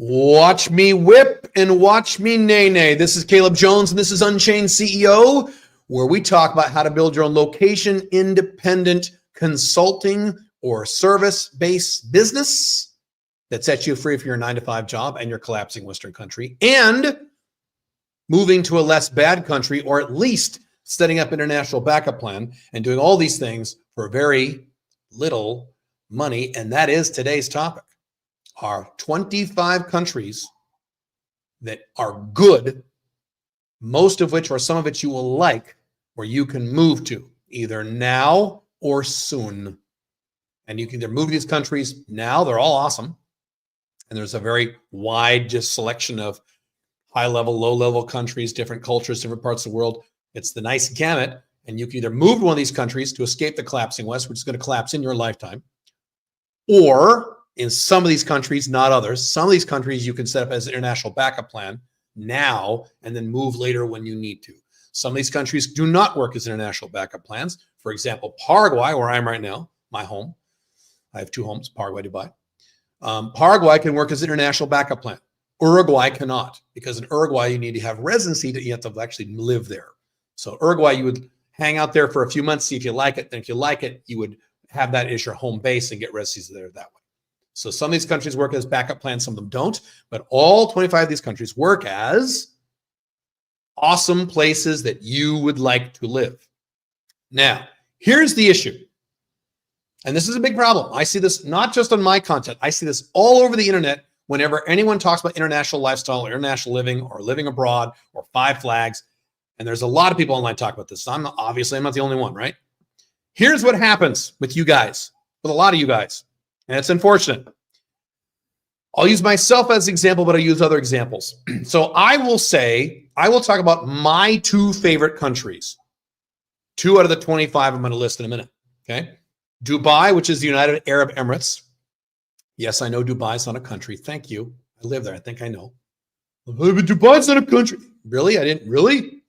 Watch me whip and watch me nay-nay. This is Caleb Jones, and this is Unchained CEO, where we talk about how to build your own location-independent consulting or service-based business that sets you free from your 9-to-5 job and your collapsing Western country, and moving to a less bad country, or at least setting up international backup plan and doing all these things for very little money. And that is today's topic. Are 25 countries that are good, most of which or some of which you will like, where you can move to either now or soon. And you can either move to these countries now, they're all awesome. And there's a very wide just selection of high-level, low-level countries, different cultures, different parts of the world. It's the nice gamut. And you can either move to one of these countries to escape the collapsing West, which is going to collapse in your lifetime, or in some of these countries, not others, some of these countries you can set up as an international backup plan now and then move later when you need to. Some of these countries do not work as international backup plans. For example, Paraguay, where I am right now, my home. I have two homes, Paraguay, Dubai. Paraguay can work as an international backup plan. Uruguay cannot, because in Uruguay, you need to have residency that you have to actually live there. So Uruguay, you would hang out there for a few months, see if you like it. Then if you like it, you would have that as your home base and get residency there that way. So some of these countries work as backup plans, some of them don't, but all 25 of these countries work as awesome places that you would like to live. Now, here's the issue. And this is a big problem. I see this not just on my content. I see this all over the internet whenever anyone talks about international lifestyle or international living or living abroad or five flags. And there's a lot of people online talk about this. I'm not the only one, right? Here's what happens with you guys, with a lot of you guys. And it's unfortunate. I'll use myself as an example, but I'll use other examples. So I will talk about my two favorite countries. 2 out of the 25 I'm going to list in a minute. Okay. Dubai, which is the United Arab Emirates. Yes, I know Dubai is not a country. Thank you. I live there. I think I know. But Dubai's not a country. Really? I didn't really?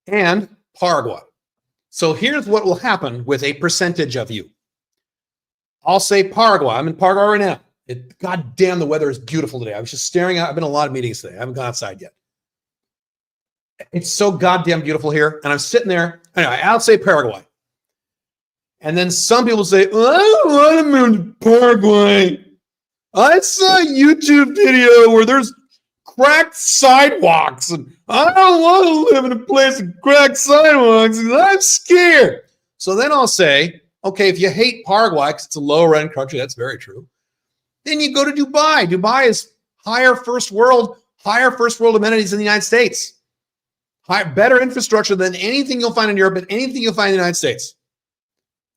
And Paraguay. So here's what will happen with a percentage of you. I'll say Paraguay. I'm in Paraguay right now. God damn, the weather is beautiful today. I was just staring out. I've been in a lot of meetings today. I haven't gone outside yet. It's so goddamn beautiful here. And I'm sitting there. Anyway, I'll say Paraguay. And then some people say, oh, I don't want to move to Paraguay. I saw a YouTube video where there's cracked sidewalks. And I don't want to live in a place with cracked sidewalks. And I'm scared. So then I'll say, okay, if you hate Paraguay because it's a low-rent country, that's very true. Then you go to Dubai. Dubai is higher first world amenities in the United States. Better infrastructure than anything you'll find in Europe and anything you'll find in the United States.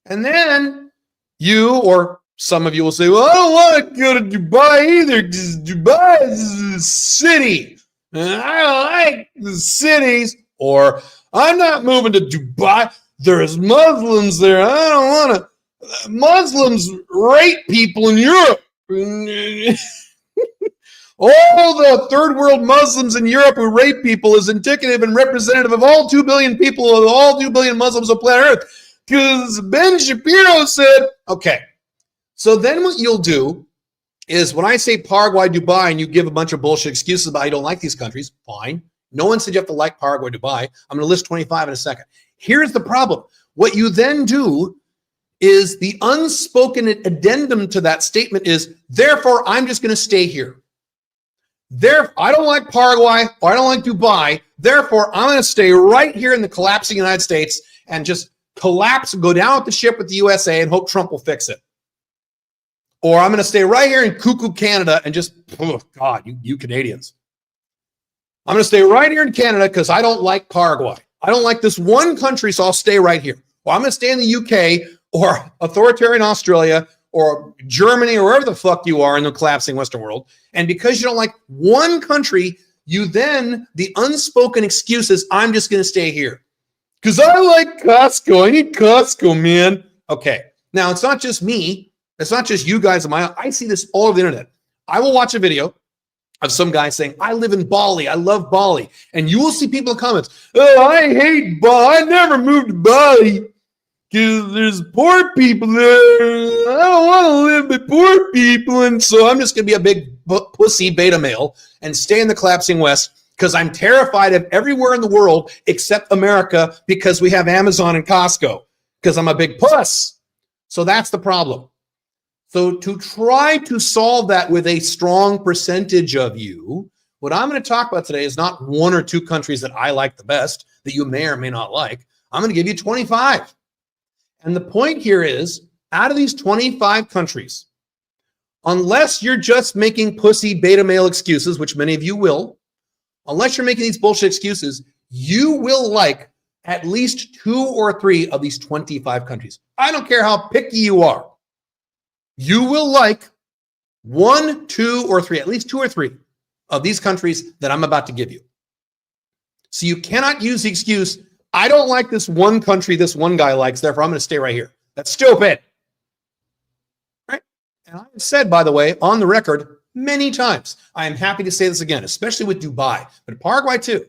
And then you, or some of you will say, well, I don't want to go to Dubai either because Dubai is a city. And I don't like the cities. Or I'm not moving to Dubai. There's Muslims there. I don't want to. Muslims rape people in Europe. All the third world Muslims in Europe who rape people is indicative and representative of all 2 billion people, of all 2 billion Muslims on planet Earth. Because Ben Shapiro said, okay. So then what you'll do is when I say Paraguay, Dubai, and you give a bunch of bullshit excuses about you don't like these countries, fine. No one said you have to like Paraguay, Dubai. I'm going to list 25 in a second. Here's the problem. What you then do is the unspoken addendum to that statement is, therefore, I'm just going to stay here. I don't like Paraguay or I don't like Dubai. Therefore, I'm going to stay right here in the collapsing United States and just collapse, go down with the ship with the USA and hope Trump will fix it. Or I'm going to stay right here in cuckoo Canada and just, oh God, you Canadians. I'm going to stay right here in Canada because I don't like Paraguay. I don't like this one country, so I'll stay right here. Or I'm going to stay in the UK or authoritarian Australia or Germany or wherever the fuck you are in the collapsing Western world. And because you don't like one country, you then, the unspoken excuse is, I'm just going to stay here. Because I like Costco. I need Costco, man. Okay. Now, it's not just me. It's not just you guys. I see this all over the internet. I will watch a video of some guy saying, I live in Bali. I love Bali. And you will see people in comments, oh, I hate Bali. I never moved to Bali. because there's poor people there. I don't want to live with poor people. And so I'm just going to be a big pussy beta male and stay in the collapsing West because I'm terrified of everywhere in the world except America because we have Amazon and Costco because I'm a big puss. So that's the problem. So to try to solve that with a strong percentage of you, what I'm going to talk about today is not one or two countries that I like the best that you may or may not like. I'm going to give you 25. And the point here is, out of these 25 countries, unless you're just making pussy beta male excuses, which many of you will, unless you're making these bullshit excuses, you will like at least 2 or 3 of these 25 countries. I don't care how picky you are. You will like 1, 2, or 3, at least 2 or 3 of these countries that I'm about to give you. So you cannot use the excuse, I don't like this one country this one guy likes, therefore I'm going to stay right here. That's stupid. Right? And I've said, by the way, on the record many times, I am happy to say this again, especially with Dubai, but Paraguay too.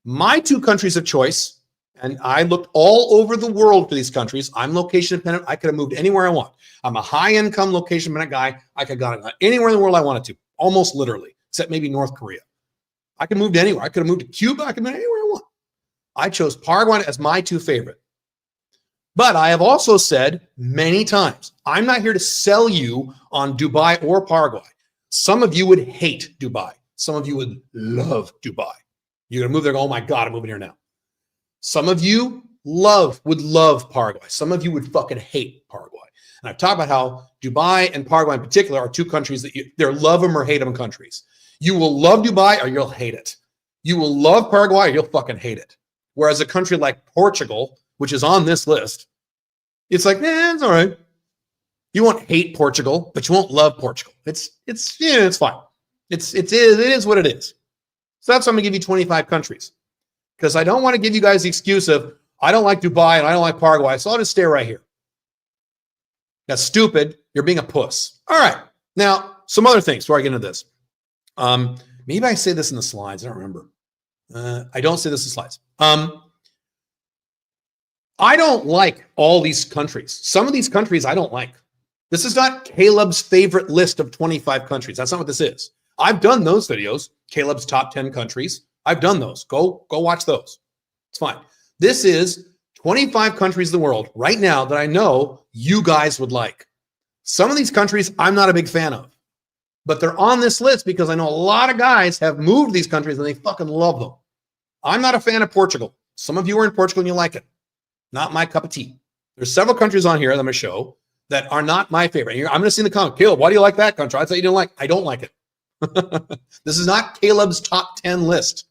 My 2 countries of choice, and I looked all over the world for these countries. I'm location dependent. I could have moved anywhere I want. I'm a high income location dependent guy. I could have gone anywhere in the world I wanted to, almost literally, except maybe North Korea. I could move to anywhere. I could have moved to Cuba. I could move anywhere I want. I chose Paraguay as my 2 favorite. But I have also said many times, I'm not here to sell you on Dubai or Paraguay. Some of you would hate Dubai. Some of you would love Dubai. You're going to move there and go, oh my God, I'm moving here now. Some of you would love Paraguay. Some of you would fucking hate Paraguay. And I've talked about how Dubai and Paraguay in particular are 2 countries that they're love them or hate them countries. You will love Dubai or you'll hate it. You will love Paraguay or you'll fucking hate it. Whereas a country like Portugal, which is on this list, it's like, it's all right. You won't hate Portugal, but you won't love Portugal. It's fine. It is what it is. So that's why I'm gonna give you 25 countries. Because I don't want to give you guys the excuse of, I don't like Dubai and I don't like Paraguay, so I'll just stay right here. That's stupid. You're being a puss. All right. Now, some other things before I get into this. Maybe I say this in the slides. I don't remember. I don't say this in slides. I don't like all these countries. Some of these countries I don't like. This is not Caleb's favorite list of 25 countries. That's not what this is. I've done those videos, Caleb's top 10 countries. I've done those. Go watch those. It's fine. This is 25 countries in the world right now that I know you guys would like. Some of these countries I'm not a big fan of, but they're on this list because I know a lot of guys have moved these countries and they fucking love them. I'm not a fan of Portugal. Some of you are in Portugal and you like it. Not my cup of tea. There's several countries on here that I'm going to show that are not my favorite. I'm going to see in the comment, Caleb, why do you like that country? I thought you didn't like. I don't like it. This is not Caleb's top 10 list.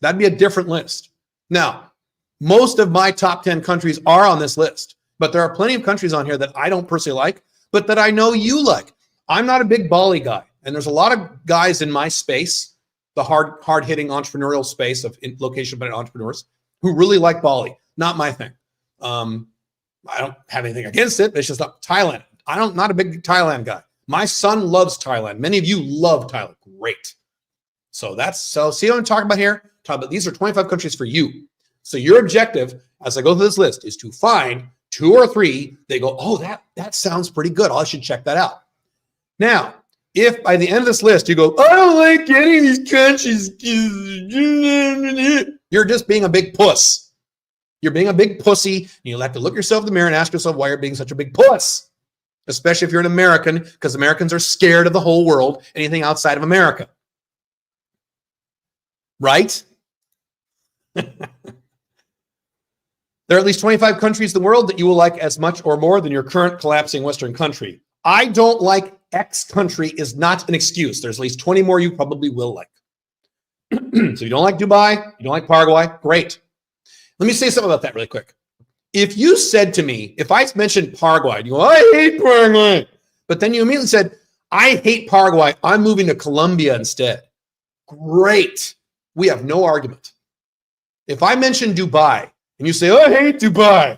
That'd be a different list. Now, most of my top 10 countries are on this list, but there are plenty of countries on here that I don't personally like, but that I know you like. I'm not a big Bali guy, and there's a lot of guys in my space, the hard-hitting entrepreneurial space of location-dependent entrepreneurs, who really like Bali. Not my thing. I don't have anything against it, but it's just not Thailand. Not a big Thailand guy. My son loves Thailand. Many of you love Thailand. Great. So see what I'm talking about here? These are 25 countries for you. So your objective, as I go through this list, is to find 2 or 3. They go, oh, that sounds pretty good. I should check that out. Now, if by the end of this list you go, I don't like any of these countries, you're just being a big puss. You're being a big pussy, and you'll have to look yourself in the mirror and ask yourself why you're being such a big puss, especially if you're an American, because Americans are scared of the whole world, anything outside of America. Right? There are at least 25 countries in the world that you will like as much or more than your current collapsing Western country. I don't like X country is not an excuse. There's at least 20 more you probably will like. So you don't like Dubai, you don't like Paraguay, great. Let me say something about that really quick. If you said to me, if I mentioned Paraguay, you go, I hate Paraguay. But then you immediately said, I hate Paraguay. I'm moving to Colombia instead. Great. We have no argument. If I mention Dubai and you say, oh, I hate Dubai,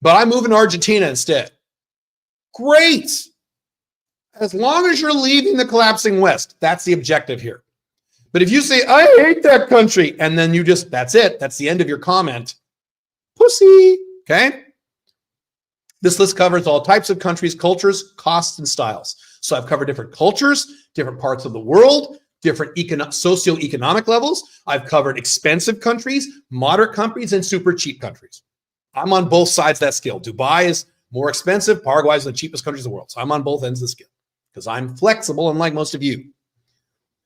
but I'm moving to Argentina instead. Great. As long as you're leaving the collapsing West, that's the objective here. But if you say, I hate that country, and then that's it. That's the end of your comment. Pussy. Okay? This list covers all types of countries, cultures, costs, and styles. So I've covered different cultures, different parts of the world, different socioeconomic levels. I've covered expensive countries, moderate countries, and super cheap countries. I'm on both sides of that scale. Dubai is more expensive. Paraguay is the cheapest countries in the world. So I'm on both ends of the scale because I'm flexible, unlike most of you.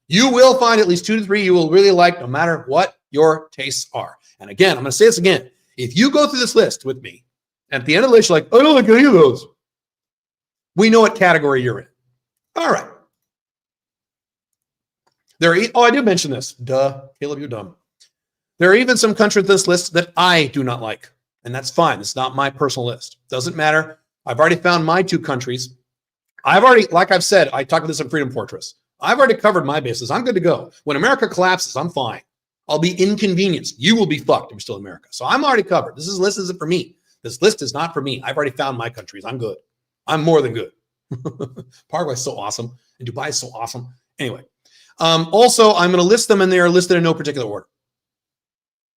You will find at least 2 to 3 you will really like, no matter what your tastes are. And again, I'm going to say this again. If you go through this list with me, and at the end of the list, you're like, I don't like any of those. We know what category you're in. All right. I did mention this. Duh, Caleb, you're dumb. There are even some countries on this list that I do not like, and that's fine. It's not my personal list. Doesn't matter. I've already found my 2 countries. Like I've said, I talked about this in Freedom Fortress. I've already covered my bases. I'm good to go. When America collapses, I'm fine. I'll be inconvenienced. You will be fucked if you're still in America. So I'm already covered. This list isn't for me. This list is not for me. I've already found my countries. I'm good. I'm more than good. Paraguay is so awesome. And Dubai is so awesome. Anyway. Also, I'm going to list them, and they are listed in no particular order.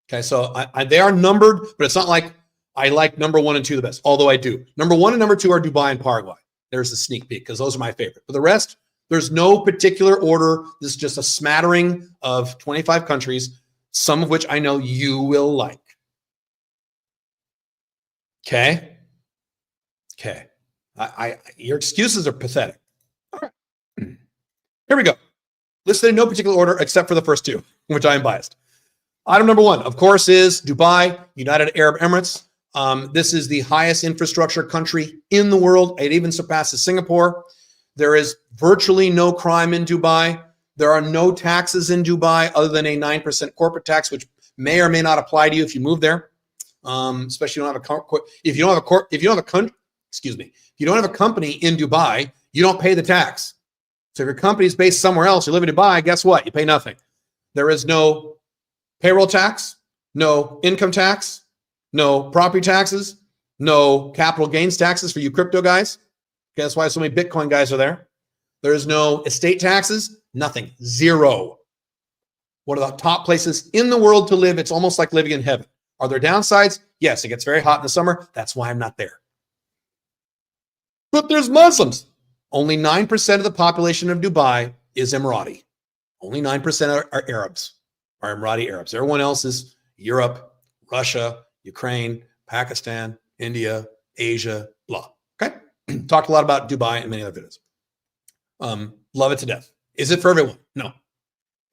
Okay, so they are numbered, but it's not like I like number 1 and 2 the best, although I do. Number 1 and number 2 are Dubai and Paraguay. There's a sneak peek because those are my favorite. But the rest, there's no particular order. This is just a smattering of 25 countries, some of which I know you will like. Okay? Okay. Your excuses are pathetic. All right. Here we go. Listed in no particular order except for the first 2, which I am biased. Item number 1, of course, is Dubai, United Arab Emirates. This is the highest infrastructure country in the world. It even surpasses Singapore. There is virtually no crime in Dubai. There are no taxes in Dubai other than a 9% corporate tax, which may or may not apply to you if you move there. Especially if you don't have a company in Dubai, you don't pay the tax. So if your company is based somewhere else, you live in Dubai, guess what? You pay nothing. There is no payroll tax, no income tax, no property taxes, no capital gains taxes for you crypto guys. Okay, that's why so many Bitcoin guys are there. There is no estate taxes, nothing, 0. One of the top places in the world to live. It's almost like living in heaven. Are there downsides? Yes, it gets very hot in the summer. That's why I'm not there. But there's Muslims. Only 9% of the population of Dubai is Emirati. Only 9% are Arabs, are Emirati Arabs. Everyone else is Europe, Russia, Ukraine, Pakistan, India, Asia, blah. Okay? Talked a lot about Dubai in many other videos. Love it to death. Is it for everyone? No.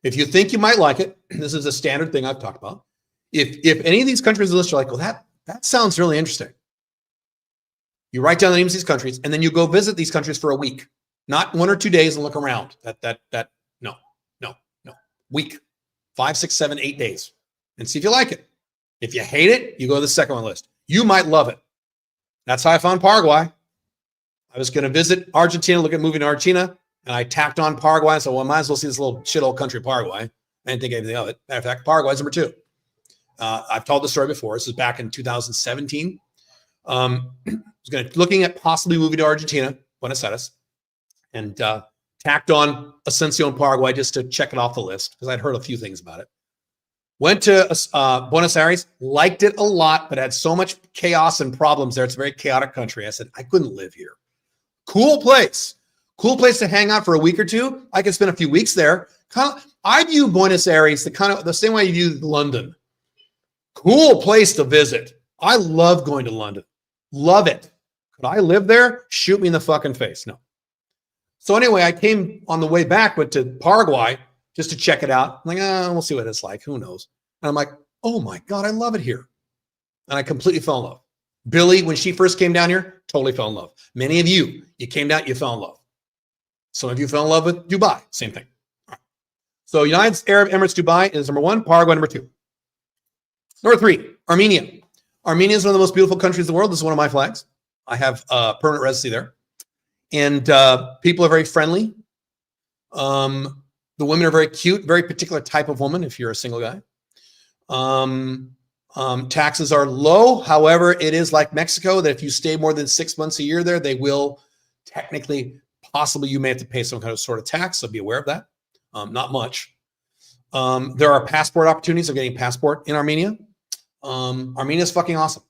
If you think you might like it, this is a standard thing I've talked about. If any of these countries are listed, you're like, well, that sounds really interesting. You write down the names of these countries, and then you go visit these countries for a week, not 1 or 2 days and look around. No. Week, 5, 6, 7, 8 days, and see if you like it. If you hate it, you go to the second one list. You might love it. That's how I found Paraguay. I was going to visit Argentina, look at moving to Argentina, and I tacked on Paraguay. So, well, I might as well see this little shithole country, Paraguay. I didn't think anything of it. Matter of fact, Paraguay is number 2. I've told the story before. This was back in 2017. I was looking at possibly moving to Argentina, Buenos Aires, and tacked on Ascension, Paraguay, just to check it off the list because I'd heard a few things about it. Went to Buenos Aires, liked it a lot, but had so much chaos and problems there. It's a very chaotic country. I said, I couldn't live here. Cool place to hang out for a week or 2. I could spend a few weeks there. I view Buenos Aires the same way you view London. Cool place to visit. I love going to London. Love it. Could I live there? Shoot me in the fucking face. No. So anyway, I came on the way back, went to Paraguay just to check it out. I'm like, we'll see what it's like. Who knows? And I'm like, oh my God, I love it here. And I completely fell in love. Billy, when she first came down here, totally fell in love. Many of you came down, you fell in love. Some of you fell in love with Dubai. Same thing. All right. So United Arab Emirates, Dubai is number 1, Paraguay number 2. Number 3, Armenia. Armenia is one of the most beautiful countries in the world. This is one of my flags. I have permanent residency there. And people are very friendly. The women are very cute, very particular type of woman if you're a single guy. Taxes are low. However, it is like Mexico that if you stay more than 6 months a year there, they will technically, possibly you may have to pay some kind of sort of tax. So be aware of that. Not much. There are passport opportunities of getting a passport in Armenia. Armenia is fucking awesome.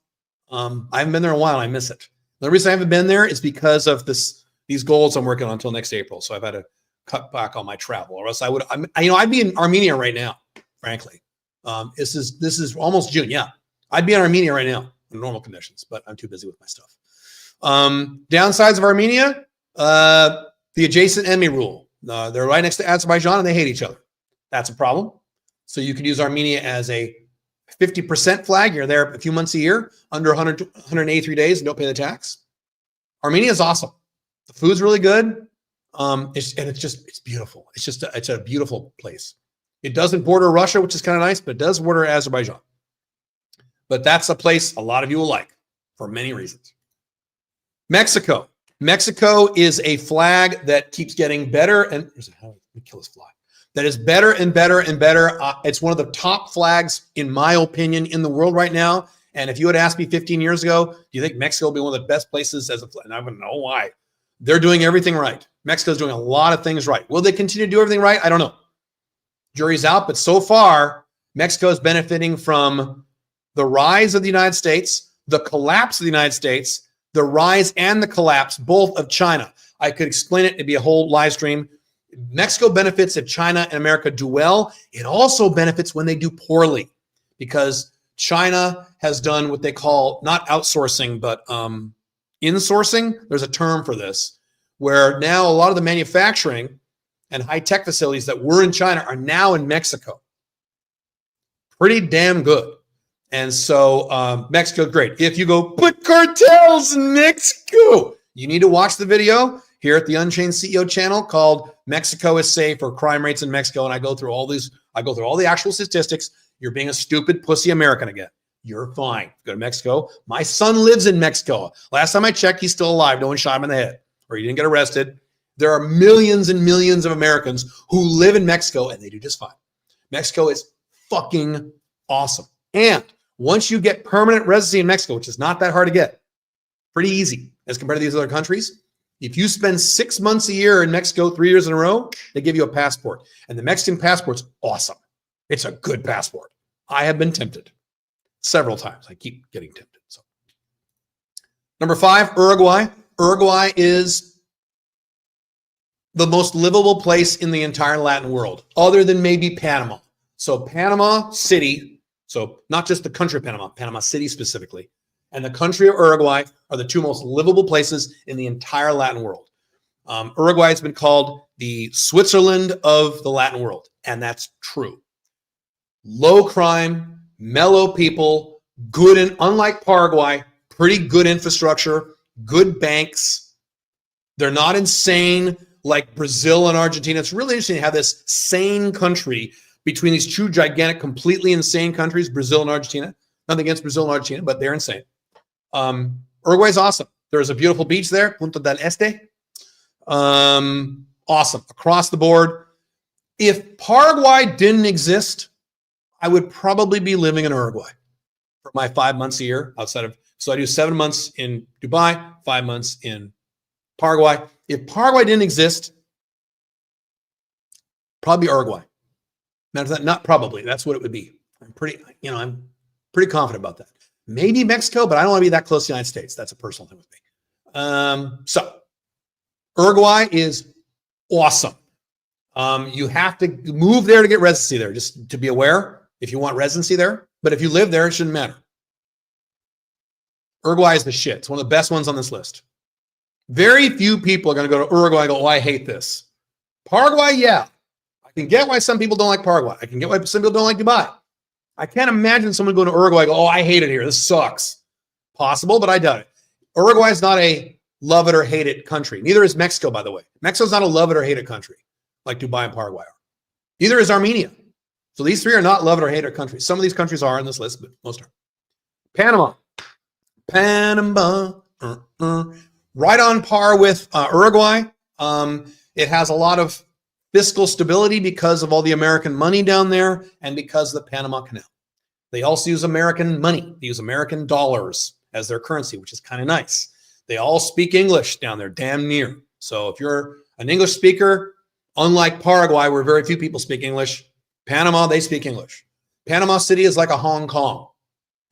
I haven't been there in a while. I miss it. The reason I haven't been there is because of these goals I'm working on until next April. So I've had to cut back on my travel, or else I'd be in Armenia right now, frankly. This is almost June. Yeah, I'd be in Armenia right now in normal conditions, but I'm too busy with my stuff. Downsides of Armenia, the adjacent enemy rule. They're right next to Azerbaijan and they hate each other. That's a problem. So you can use Armenia as a 50% flag. You're there a few months a year, under 183 days, and don't pay the tax. Armenia is awesome. The food's really good. It's beautiful. It's a beautiful place. It doesn't border Russia, which is kind of nice, but it does border Azerbaijan. But that's a place a lot of you will like for many reasons. Mexico. Mexico is a flag that keeps getting better. And let me kill this fly. That is better and better and better. It's one of the top flags, in my opinion, in the world right now. And if you had asked me 15 years ago, do you think Mexico will be one of the best places as a flag? And I wouldn't know why. They're doing everything right. Mexico's doing a lot of things right. Will they continue to do everything right? I don't know. Jury's out. But so far, Mexico is benefiting from the rise of the United States, the collapse of the United States, the rise and the collapse, both of China. I could explain it. It'd be a whole live stream. Mexico benefits if China and America do well. It also benefits when they do poorly, because China has done what they call not outsourcing, but insourcing. There's a term for this, where now a lot of the manufacturing and high-tech facilities that were in China are now in Mexico. Pretty damn good. And so Mexico, great. If you go, put cartels in Mexico, you need to watch the video here at the Unchained CEO channel called Mexico is Safe, or Crime Rates in Mexico. And I go through all these, I go through all the actual statistics. You're being a stupid pussy American again. You're fine. Go to Mexico. My son lives in Mexico. Last time I checked, he's still alive. No one shot him in the head, or he didn't get arrested. There are millions and millions of Americans who live in Mexico, and they do just fine. Mexico is fucking awesome. And once you get permanent residency in Mexico, which is not that hard to get, pretty easy as compared to these other countries. If you spend 6 months a year in Mexico, 3 years in a row, they give you a passport. And the Mexican passport's awesome. It's a good passport. I have been tempted several times. I keep getting tempted. So, number 5, Uruguay. Uruguay is the most livable place in the entire Latin world, other than maybe Panama. So Panama City, so not just the country of Panama, Panama City specifically, and the country of Uruguay are the two most livable places in the entire Latin world. Uruguay has been called the Switzerland of the Latin world, and that's true. Low crime, mellow people, good, and unlike Paraguay, pretty good infrastructure, good banks. They're not insane like Brazil and Argentina. It's really interesting to have this sane country between these two gigantic, completely insane countries, Brazil and Argentina. Nothing against Brazil and Argentina, but they're insane. Uruguay's awesome. There's a beautiful beach there, Punta del Este. Awesome, across the board. If Paraguay didn't exist, I would probably be living in Uruguay for my 5 months a year outside of, so I do 7 months in Dubai, 5 months in Paraguay. If Paraguay didn't exist, probably Uruguay. Matter of fact, not probably, that's what it would be. I'm pretty confident about that. Maybe Mexico, but I don't want to be that close to the United States. That's a personal thing with me. So Uruguay is awesome. You have to move there to get residency there, just to be aware if you want residency there. But if you live there, it shouldn't matter. Uruguay is the shit. It's one of the best ones on this list. Very few people are going to go to Uruguay and go, oh, I hate this. Paraguay, yeah. I can get why some people don't like Paraguay. I can get why some people don't like Dubai. I can't imagine someone going to Uruguay and go, oh, I hate it here. This sucks. Possible, but I doubt it. Uruguay is not a love it or hate it country. Neither is Mexico, by the way. Mexico's not a love it or hate it country like Dubai and Paraguay are. Neither is Armenia. So these three are not love it or hate it countries. Some of these countries are on this list, but most are. Panama. Right on par with Uruguay. It has a lot of fiscal stability because of all the American money down there and because of the Panama Canal. They also use American money. They use American dollars as their currency, which is kind of nice. They all speak English down there, damn near. So if you're an English speaker, unlike Paraguay, where very few people speak English, Panama, they speak English. Panama City is like a Hong Kong.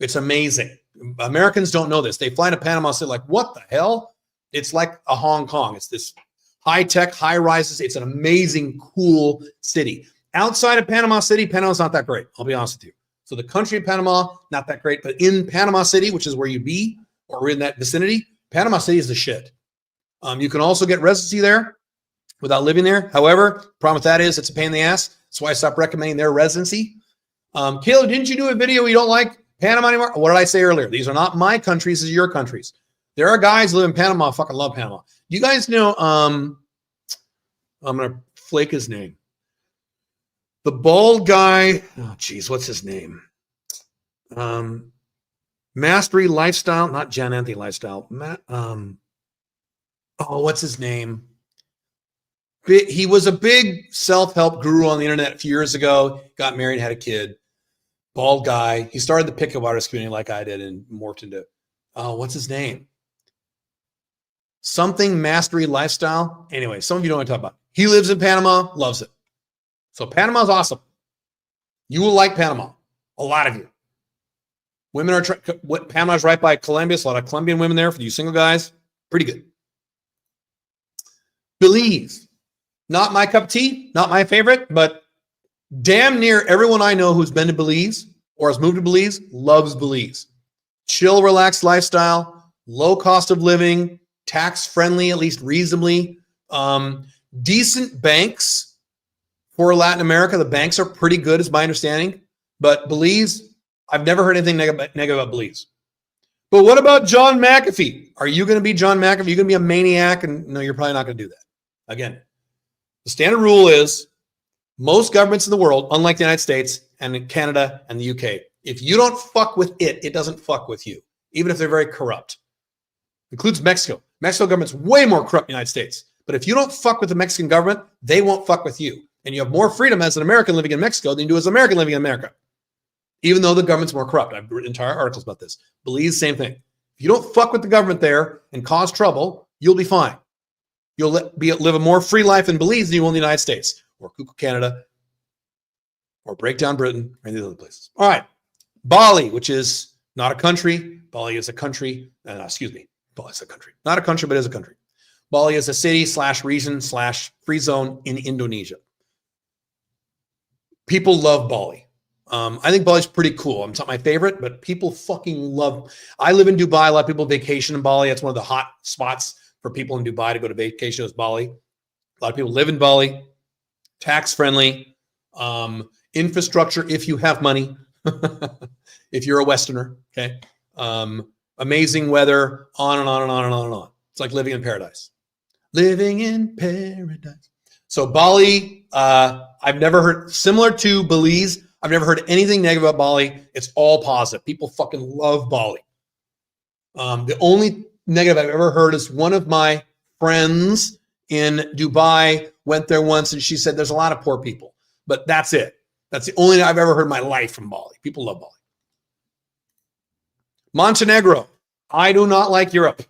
It's amazing. Americans don't know this. They fly to Panama City like, what the hell? It's like a Hong Kong. It's this high-tech, high-rises. It's an amazing, cool city. Outside of Panama City, Panama's not that great. I'll be honest with you. So the country of Panama, not that great. But in Panama City, which is where you be, or in that vicinity, Panama City is the shit. You can also get residency there without living there. However, the problem with that is it's a pain in the ass. That's why I stopped recommending their residency. Caleb, didn't you do a video you don't like Panama anymore? What did I say earlier? These are not my countries. These are your countries. There are guys who live in Panama. I fucking love Panama. You guys know, I'm going to flake his name. The bald guy. Oh, geez. What's his name? Mastery Lifestyle. Not Jan Anthony Lifestyle. What's his name? He was a big self-help guru on the internet a few years ago. Got married, had a kid. Bald guy. He started the pickup artist community like I did and morphed into, what's his name? Something Mastery Lifestyle. Anyway, some of you know what I'm talking about. He lives in Panama, loves it. So Panama's awesome. You will like Panama. A lot of you. Women are, Panama's right by Colombia. So a lot of Colombian women there for you single guys. Pretty good. Belize. Not my cup of tea, not my favorite, but damn near everyone I know who's been to Belize or has moved to Belize loves Belize. Chill, relaxed lifestyle, low cost of living, tax-friendly, at least reasonably. Decent banks for Latin America. The banks are pretty good, is my understanding. But Belize, I've never heard anything negative about Belize. But what about John McAfee? Are you going to be John McAfee? Are you going to be a maniac? And no, you're probably not going to do that. Again, the standard rule is most governments in the world, unlike the United States and Canada and the UK, if you don't fuck with it, it doesn't fuck with you, even if they're very corrupt. Includes Mexico. Mexico government's way more corrupt than the United States. But if you don't fuck with the Mexican government, they won't fuck with you. And you have more freedom as an American living in Mexico than you do as an American living in America, even though the government's more corrupt. I've written entire articles about this. Belize, same thing. If you don't fuck with the government there and cause trouble, you'll be fine. You'll live a more free life in Belize than you will in the United States, or Cuckoo Canada, or Breakdown Britain, or any of the other places. All right. Bali, which is not a country. Bali is a country. Bali is a country. Not a country, but is a country. Bali is a city / region / free zone in Indonesia. People love Bali. I think Bali's pretty cool. It's not my favorite, but people fucking love. I live in Dubai. A lot of people vacation in Bali. It's one of the hot spots for people in Dubai to go to vacation is Bali. A lot of people live in Bali. Tax friendly. Infrastructure if you have money. If you're a Westerner, okay. Amazing weather, on and on and on and on and on. It's like living in paradise. Living in paradise. So Bali, I've never heard, similar to Belize, I've never heard anything negative about Bali. It's all positive. People fucking love Bali. The only negative I've ever heard is one of my friends in Dubai went there once and she said there's a lot of poor people, but that's it. That's the only thing I've ever heard in my life from Bali. People love Bali. Montenegro. I do not like Europe.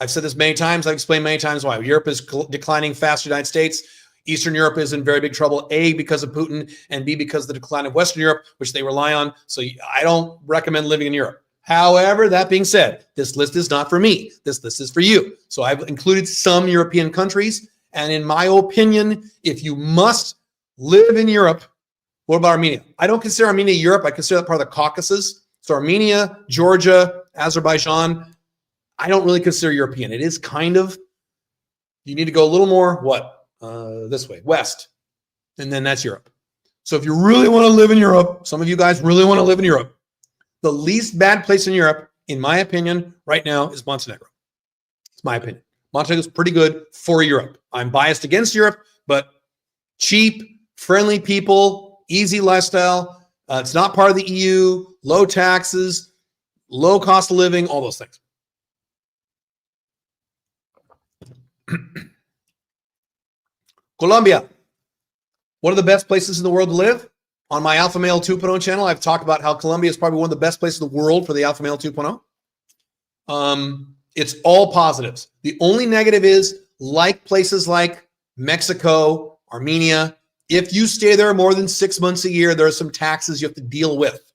I've said this many times. I've explained many times why. Europe is declining faster than the United States. Eastern Europe is in very big trouble, A, because of Putin, and B, because of the decline of Western Europe, which they rely on. So I don't recommend living in Europe. However, that being said, this list is not for me. This list is for you. So I've included some European countries. And in my opinion, if you must live in Europe, what about Armenia? I don't consider Armenia Europe. I consider that part of the Caucasus. So Armenia, Georgia, Azerbaijan, I don't really consider European. It is kind of, you need to go a little more, this way, west. And then that's Europe. So if you really want to live in Europe, some of you guys really want to live in Europe, the least bad place in Europe, in my opinion, right now is Montenegro. It's my opinion. Montenegro is pretty good for Europe. I'm biased against Europe, but cheap, friendly people, easy lifestyle. It's not part of the EU, low taxes, low cost of living, all those things. Colombia. One of the best places in the world to live. On my Alpha Male 2.0 channel, I've talked about how Colombia is probably one of the best places in the world for the Alpha Male 2.0. It's all positives. The only negative is, like places like Mexico, Armenia, if you stay there more than 6 months a year, there are some taxes you have to deal with.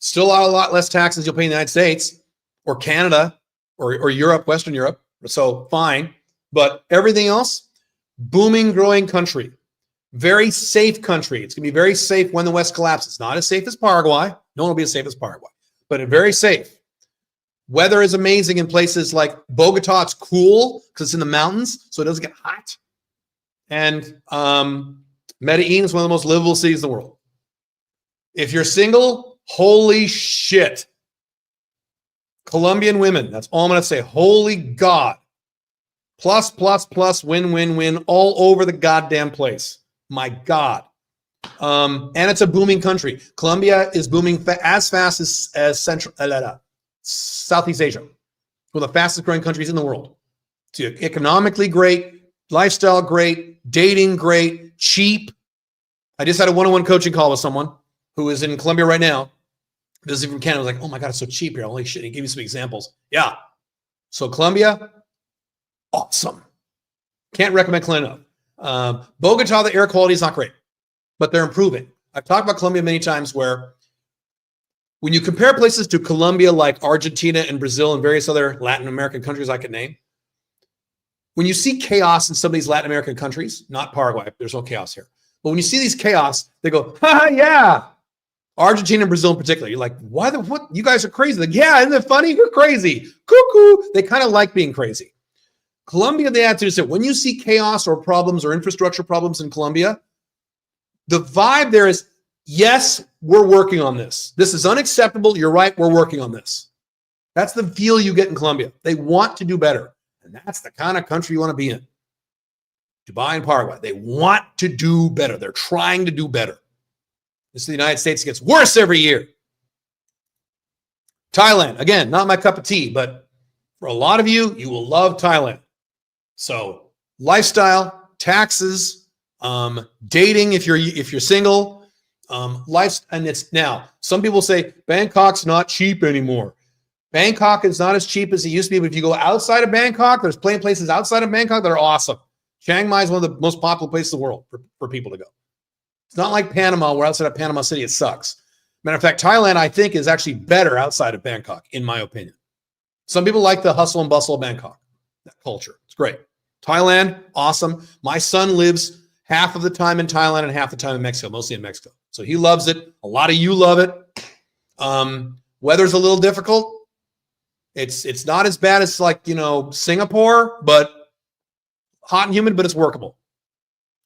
Still a lot less taxes you'll pay in the United States, or Canada or Europe, Western Europe. So fine. But everything else, booming, growing country. Very safe country. It's going to be very safe when the West collapses. Not as safe as Paraguay. No one will be as safe as Paraguay, but very safe. Weather is amazing in places like Bogota. It's cool because it's in the mountains, so it doesn't get hot. And Medellin is one of the most livable cities in the world. If you're single, holy shit. Colombian women, that's all I'm going to say. Holy God. Plus, plus, plus, win, win, win, all over the goddamn place. My God. And it's a booming country. Colombia is booming as fast as Southeast Asia. One of the fastest growing countries in the world. It's economically great, lifestyle great, dating great, cheap. I just had a one-on-one coaching call with someone who is in Colombia right now. This is from Canada. I was like, oh my God, it's so cheap here. Holy shit. He gave me some examples. Yeah. So Colombia, awesome. Can't recommend Colombia enough. Bogota, the air quality is not great, but they're improving. I've talked about Colombia many times where when you compare places to Colombia like Argentina and Brazil and various other Latin American countries I could name, when you see chaos in some of these Latin American countries, not Paraguay, there's no chaos here, but when you see these chaos, they go, ha, yeah. Argentina and Brazil in particular, you're like, why the what? You guys are crazy. Like, yeah, isn't it funny? You're crazy. Cuckoo. They kind of like being crazy. Colombia, the attitude is that when you see chaos or problems or infrastructure problems in Colombia, the vibe there is, yes, we're working on this. This is unacceptable. You're right. We're working on this. That's the feel you get in Colombia. They want to do better. And that's the kind of country you want to be in. Dubai and Paraguay. They want to do better. They're trying to do better. This is the United States. It gets worse every year. Thailand, again, not my cup of tea, but for a lot of you, you will love Thailand. So lifestyle, taxes, dating if you're single, life, and it's now. Some people say Bangkok's not cheap anymore. Bangkok is not as cheap as it used to be, but if you go outside of Bangkok, there's plenty of places outside of Bangkok that are awesome. Chiang Mai is one of the most popular places in the world for people to go. It's not like Panama, where outside of Panama City, it sucks. Matter of fact, Thailand, I think, is actually better outside of Bangkok, in my opinion. Some people like the hustle and bustle of Bangkok, that culture. It's great. Thailand, awesome. My son lives half of the time in Thailand and half the time in Mexico, mostly in Mexico. So he loves it. A lot of you love it. Weather's a little difficult. It's not as bad as like, Singapore, but hot and humid, but it's workable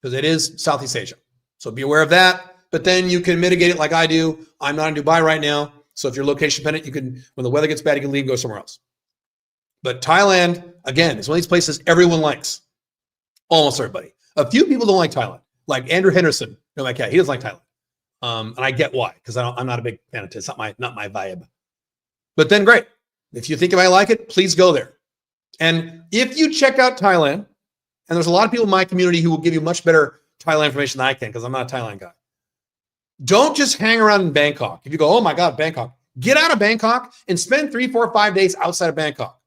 because it is Southeast Asia. So be aware of that, but then you can mitigate it like I do. I'm not in Dubai right now. So if you're location dependent, you can, when the weather gets bad, you can leave and go somewhere else. But Thailand, again, is one of these places everyone likes. Almost everybody. A few people don't like Thailand. Like Andrew Henderson, my cat, he doesn't like Thailand. And I get why, because I'm not a big fan of it. It's not my vibe. But then great. If you think I like it, please go there. And if you check out Thailand, and there's a lot of people in my community who will give you much better Thailand information than I can, because I'm not a Thailand guy. Don't just hang around in Bangkok. If you go, oh my God, Bangkok, get out of Bangkok and spend 3, 4, 5 days outside of Bangkok.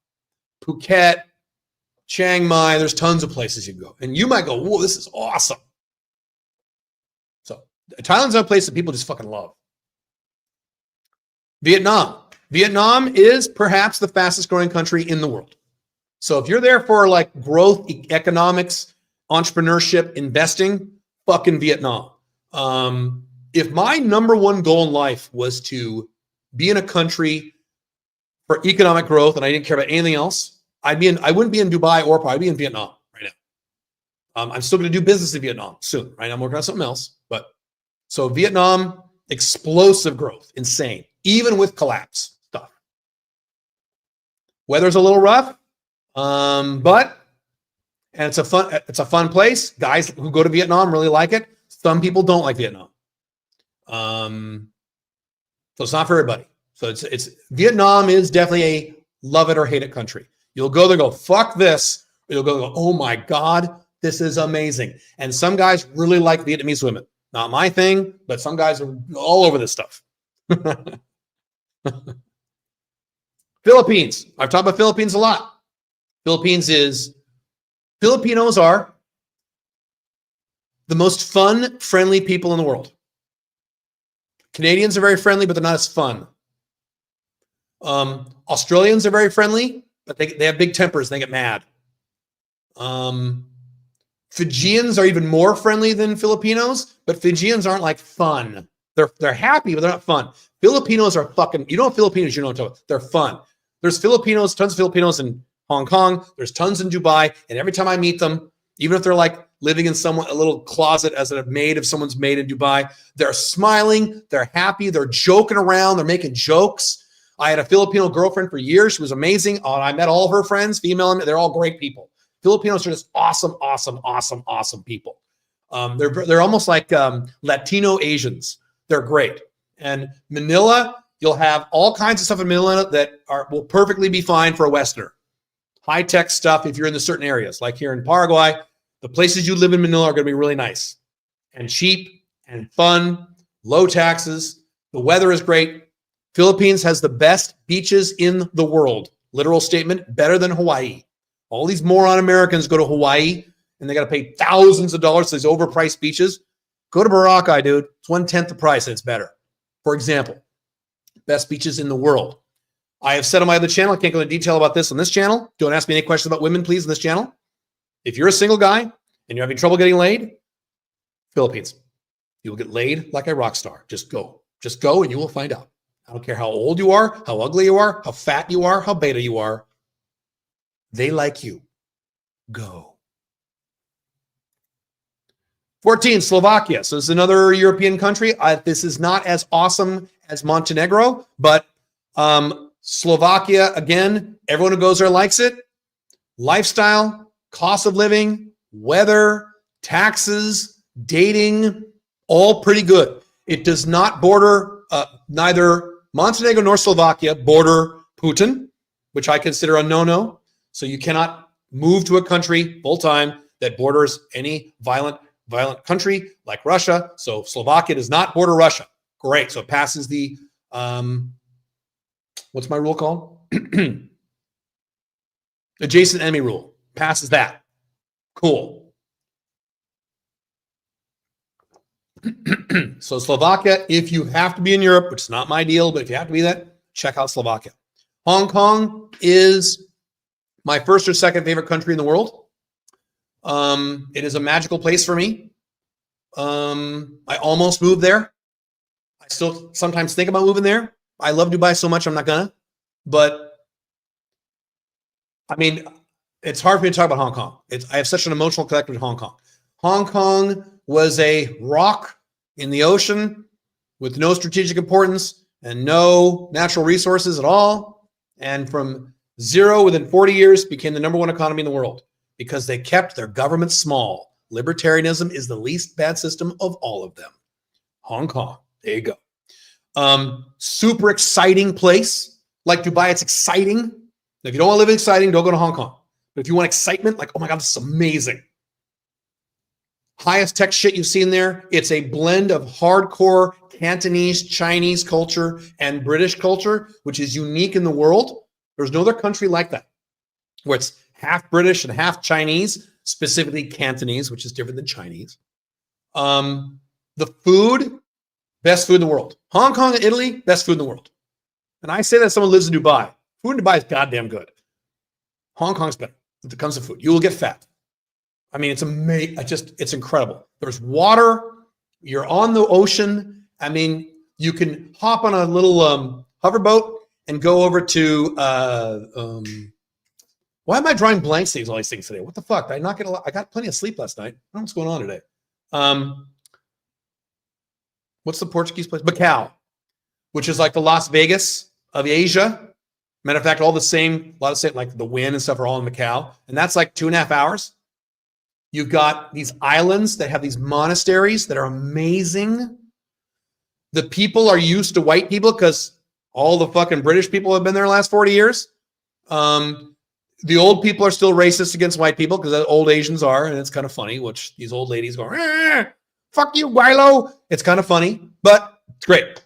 Phuket, Chiang Mai, there's tons of places you can go. And you might go, whoa, this is awesome. So Thailand's a place that people just fucking love. Vietnam. Vietnam is perhaps the fastest growing country in the world. So if you're there for like growth, economics, entrepreneurship, investing, fucking Vietnam. If my number one goal in life was to be in a country for economic growth and I didn't care about anything else, I wouldn't be in Dubai or I'd be in Vietnam right now. I'm still going to do business in Vietnam soon, right? I'm working on something else, but so Vietnam, explosive growth, insane, even with collapse stuff. Weather's a little rough, but and it's a fun place. Guys who go to Vietnam really like it. Some people don't like Vietnam. So it's not for everybody. So it's Vietnam is definitely a love it or hate it country. You'll go there and go, fuck this. Or you'll go, oh my God, this is amazing. And some guys really like Vietnamese women. Not my thing, but some guys are all over this stuff. Philippines. I've talked about Philippines a lot. Filipinos are the most fun, friendly people in the world. Canadians are very friendly, but they're not as fun. Australians are very friendly, but they have big tempers. They get mad. Fijians are even more friendly than Filipinos, but Fijians aren't like fun. They're happy, but they're not fun. Filipinos are fucking, you know Filipinos, you know what I'm talking about. They're fun. There's Filipinos, tons of Filipinos in Hong Kong. There's tons in Dubai. And every time I meet them, even if they're like living in a little closet as a maid of someone's maid in Dubai, they're smiling, they're happy, they're joking around, they're making jokes. I had a Filipino girlfriend for years. She was amazing. I met all of her friends, female, and they're all great people. Filipinos are just awesome, awesome, awesome, awesome people. They're almost like Latino Asians. They're great. And Manila, you'll have all kinds of stuff in Manila that will perfectly be fine for a Westerner. High-tech stuff if you're in the certain areas. Like here in Paraguay, the places you live in Manila are going to be really nice and cheap and fun, low taxes. The weather is great. Philippines has the best beaches in the world. Literal statement, better than Hawaii. All these moron Americans go to Hawaii and they got to pay thousands of dollars to these overpriced beaches. Go to Boracay, dude. It's 1/10 the price and it's better. For example, best beaches in the world. I have said on my other channel, I can't go into detail about this on this channel. Don't ask me any questions about women, please, on this channel. If you're a single guy and you're having trouble getting laid, Philippines. You will get laid like a rock star. Just go. Just go and you will find out. I don't care how old you are, how ugly you are, how fat you are, how beta you are. They like you. Go. 14, Slovakia. So it's another European country. This is not as awesome as Montenegro, but Slovakia, again, everyone who goes there likes it. Lifestyle, cost of living, weather, taxes, dating, all pretty good. It does not border, neither Montenegro nor Slovakia border Putin, which I consider a no-no. So you cannot move to a country full-time that borders any violent country like Russia. So Slovakia does not border Russia. Great. So it passes the, what's my rule called? Adjacent enemy rule. Passes that. Cool. So Slovakia, if you have to be in Europe, which is not my deal, but if you have to be that, check out Slovakia. Hong Kong is my first or second favorite country in the world. It is a magical place for me. I almost moved there. I still sometimes think about moving there. I love Dubai so much, I'm not gonna. But I mean, it's hard for me to talk about Hong Kong. I have such an emotional connection with Hong Kong. Hong Kong was a rock in the ocean with no strategic importance and no natural resources at all. And from zero within 40 years became the #1 economy in the world because they kept their government small. Libertarianism is the least bad system of all of them. Hong Kong. There you go. Super exciting place. Like Dubai, it's exciting. If you don't want to live exciting, don't go to Hong Kong. But if you want excitement, like, oh my God, this is amazing. Highest tech shit you've seen there. It's a blend of hardcore Cantonese, Chinese culture and British culture, which is unique in the world. There's no other country like that, where it's half British and half Chinese, specifically Cantonese, which is different than Chinese. The food, best food in the world. Hong Kong and Italy, best food in the world. And I say that someone lives in Dubai. Food in Dubai is goddamn good. Hong Kong's better when it comes to food. You will get fat. I mean, it's amazing. It's incredible. There's water. You're on the ocean. I mean, you can hop on a little hoverboat and go over to, why am I drawing blanks things, all these things today? What the fuck? Did I not get a lot? I got plenty of sleep last night. I don't know what's going on today. What's the Portuguese place? Macau, which is like the Las Vegas of Asia. Matter of fact, a lot of the same, like the wind and stuff are all in Macau. And that's like 2.5 hours. You've got these islands that have these monasteries that are amazing. The people are used to white people because all the fucking British people have been there the last 40 years. The old people are still racist against white people because old Asians are, and it's kind of funny, which these old ladies go, fuck you, Guilo. It's kind of funny, but it's great.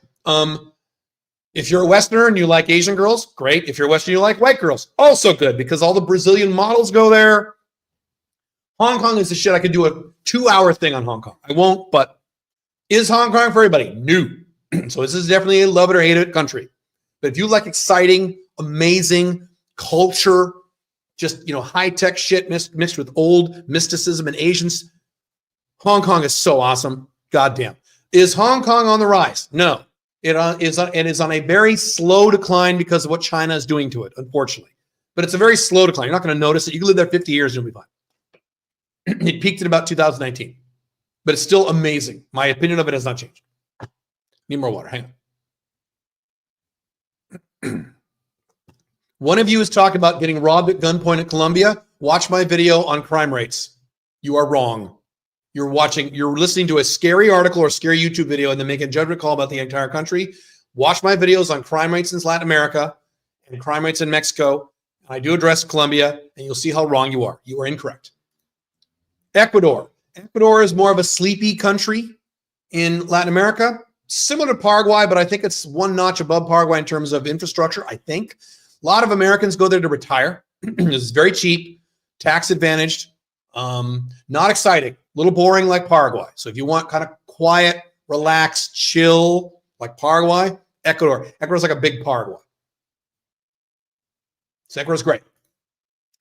If you're a Westerner and you like Asian girls, great. If you're a Westerner, you like white girls, also good because all the Brazilian models go there. Hong Kong is the shit. I could do a 2-hour thing on Hong Kong. I won't, but is Hong Kong for everybody? No. So this is definitely a love it or hate it country. But if you like exciting, amazing culture, just, high-tech shit mixed with old mysticism and Asians, Hong Kong is so awesome. Goddamn. Is Hong Kong on the rise? No. It is on a very slow decline because of what China is doing to it, unfortunately. But it's a very slow decline. You're not going to notice it. You can live there 50 years and you'll be fine. It peaked at about 2019. But it's still amazing. My opinion of it has not changed. Need more water. Hang on. One of you is talking about getting robbed at gunpoint at Colombia. Watch my video on crime rates. You are wrong. You're listening to a scary article or scary YouTube video and then make a judgment call about the entire country. Watch my videos on crime rates in Latin America and crime rates in Mexico. I do address Colombia, and you'll see how wrong you are. You are incorrect. Ecuador. Ecuador is more of a sleepy country in Latin America, similar to Paraguay, but I think it's one notch above Paraguay in terms of infrastructure, I think. A lot of Americans go there to retire. It's very cheap, tax advantaged, not exciting, a little boring like Paraguay. So if you want kind of quiet, relaxed, chill like Paraguay, Ecuador. Ecuador's like a big Paraguay. So Ecuador's great.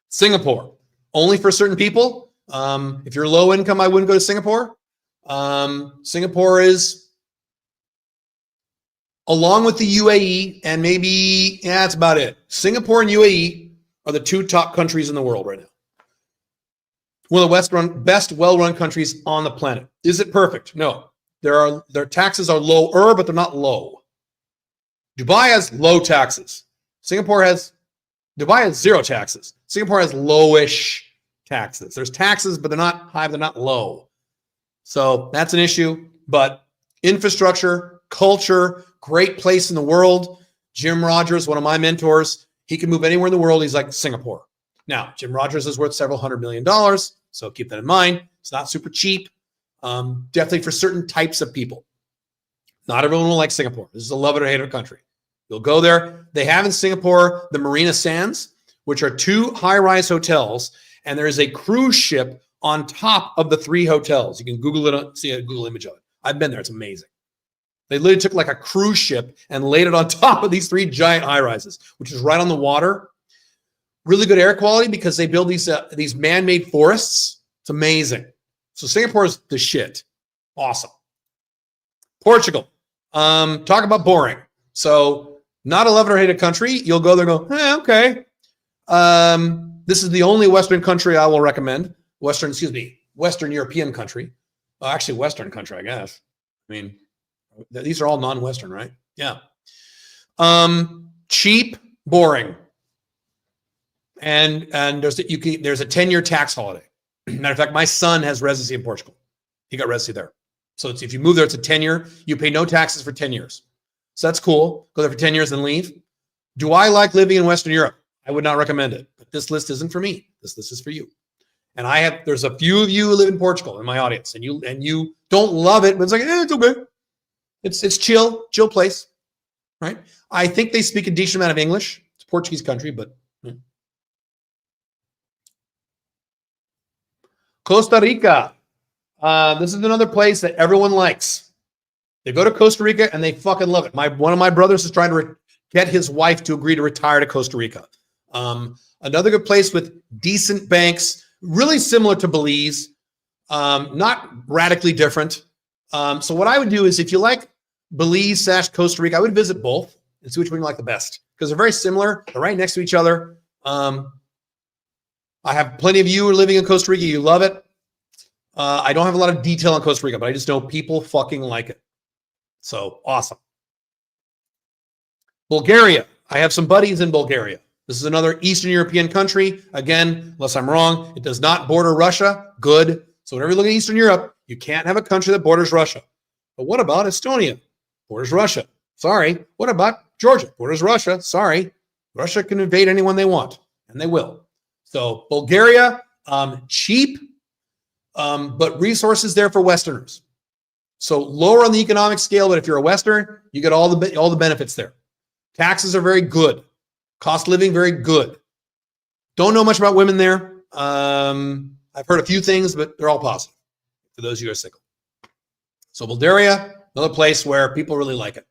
Singapore, only for certain people. If you're low income, I wouldn't go to Singapore. Singapore is, along with the UAE, and maybe, that's about it. Singapore and UAE are the two top countries in the world right now. One of the best well-run countries on the planet. Is it perfect? No. Their taxes are lower, but they're not low. Dubai has low taxes. Dubai has zero taxes. Singapore has lowish taxes. There's taxes, but they're not high, they're not low. So that's an issue. But infrastructure, culture, great place in the world. Jim Rogers, one of my mentors, he can move anywhere in the world. He's like Singapore. Now, Jim Rogers is worth several $100 million, so keep that in mind. It's not super cheap, definitely for certain types of people. Not everyone will like Singapore. This is a love it or hate it country. You'll go there. They have in Singapore the Marina Sands, which are 2 high-rise hotels, and there is a cruise ship on top of the 3 hotels. You can Google it, see a Google image of it. I've been there. It's amazing. They literally took like a cruise ship and laid it on top of these 3 giant high-rises, which is right on the water. Really good air quality because they build these man-made forests. It's amazing. So Singapore is the shit. Awesome. Portugal. Talk about boring. So not a love it or hate it country. You'll go there and go, okay. This is the only Western country I will recommend. Western European country. Well, actually, Western country, I guess. I mean, these are all non-Western, right? Yeah. Cheap, boring. And there's a 10-year tax holiday. Matter of fact, my son has residency in Portugal. He got residency there. So if you move there, it's a 10-year. You pay no taxes for 10 years. So that's cool. Go there for 10 years and leave. Do I like living in Western Europe? I would not recommend it. But this list isn't for me. This list is for you. And there's a few of you who live in Portugal in my audience, and you don't love it, but it's like, it's okay. It's chill place, right? I think they speak a decent amount of English. It's a Portuguese country, but. Costa Rica. This is another place that everyone likes. They go to Costa Rica and they fucking love it. One of my brothers is trying to get his wife to agree to retire to Costa Rica. Another good place with decent banks, really similar to Belize, not radically different. So what I would do is if you like Belize / Costa Rica, I would visit both and see which one you like the best because they're very similar. They're right next to each other. I have plenty of you who are living in Costa Rica. You love it. I don't have a lot of detail on Costa Rica, but I just know people fucking like it. So awesome. Bulgaria. I have some buddies in Bulgaria. This is another Eastern European country. Again, unless I'm wrong, it does not border Russia. Good. So whenever you look at Eastern Europe, you can't have a country that borders Russia. But what about Estonia? Borders Russia. Sorry. What about Georgia? Borders Russia. Sorry. Russia can invade anyone they want, and they will. So Bulgaria, cheap, but resources there for Westerners. So lower on the economic scale, but if you're a Western, you get all the benefits there. Taxes are very good. Cost of living, very good. Don't know much about women there. I've heard a few things, but they're all positive for those of you who are single. So Bulgaria, another place where people really like it.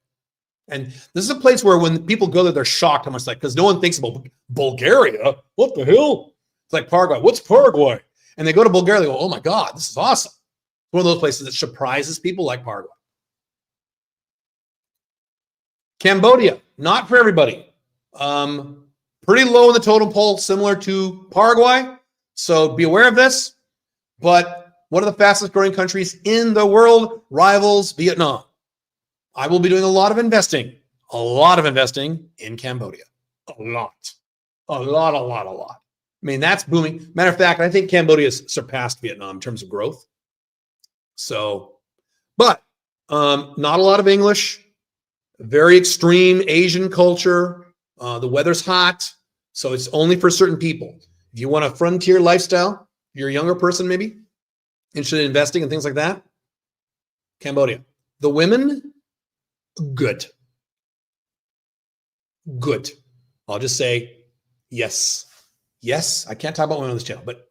And this is a place where when people go there, they're shocked how much because no one thinks about Bulgaria. What the hell? It's like Paraguay. What's Paraguay? And they go to Bulgaria, they go, oh my God, this is awesome. One of those places that surprises people like Paraguay. Cambodia, not for everybody. Pretty low in the totem pole, similar to Paraguay. So be aware of this. But one of the fastest growing countries in the world rivals Vietnam. I will be doing a lot of investing in Cambodia. A lot. I mean, that's booming. Matter of fact, I think Cambodia has surpassed Vietnam in terms of growth. So, but not a lot of English, very extreme Asian culture. The weather's hot, so it's only for certain people. If you want a frontier lifestyle, you're a younger person maybe, interested in investing and things like that, Cambodia. The women, good. I'll just say yes. Yes, I can't talk about women on this channel, but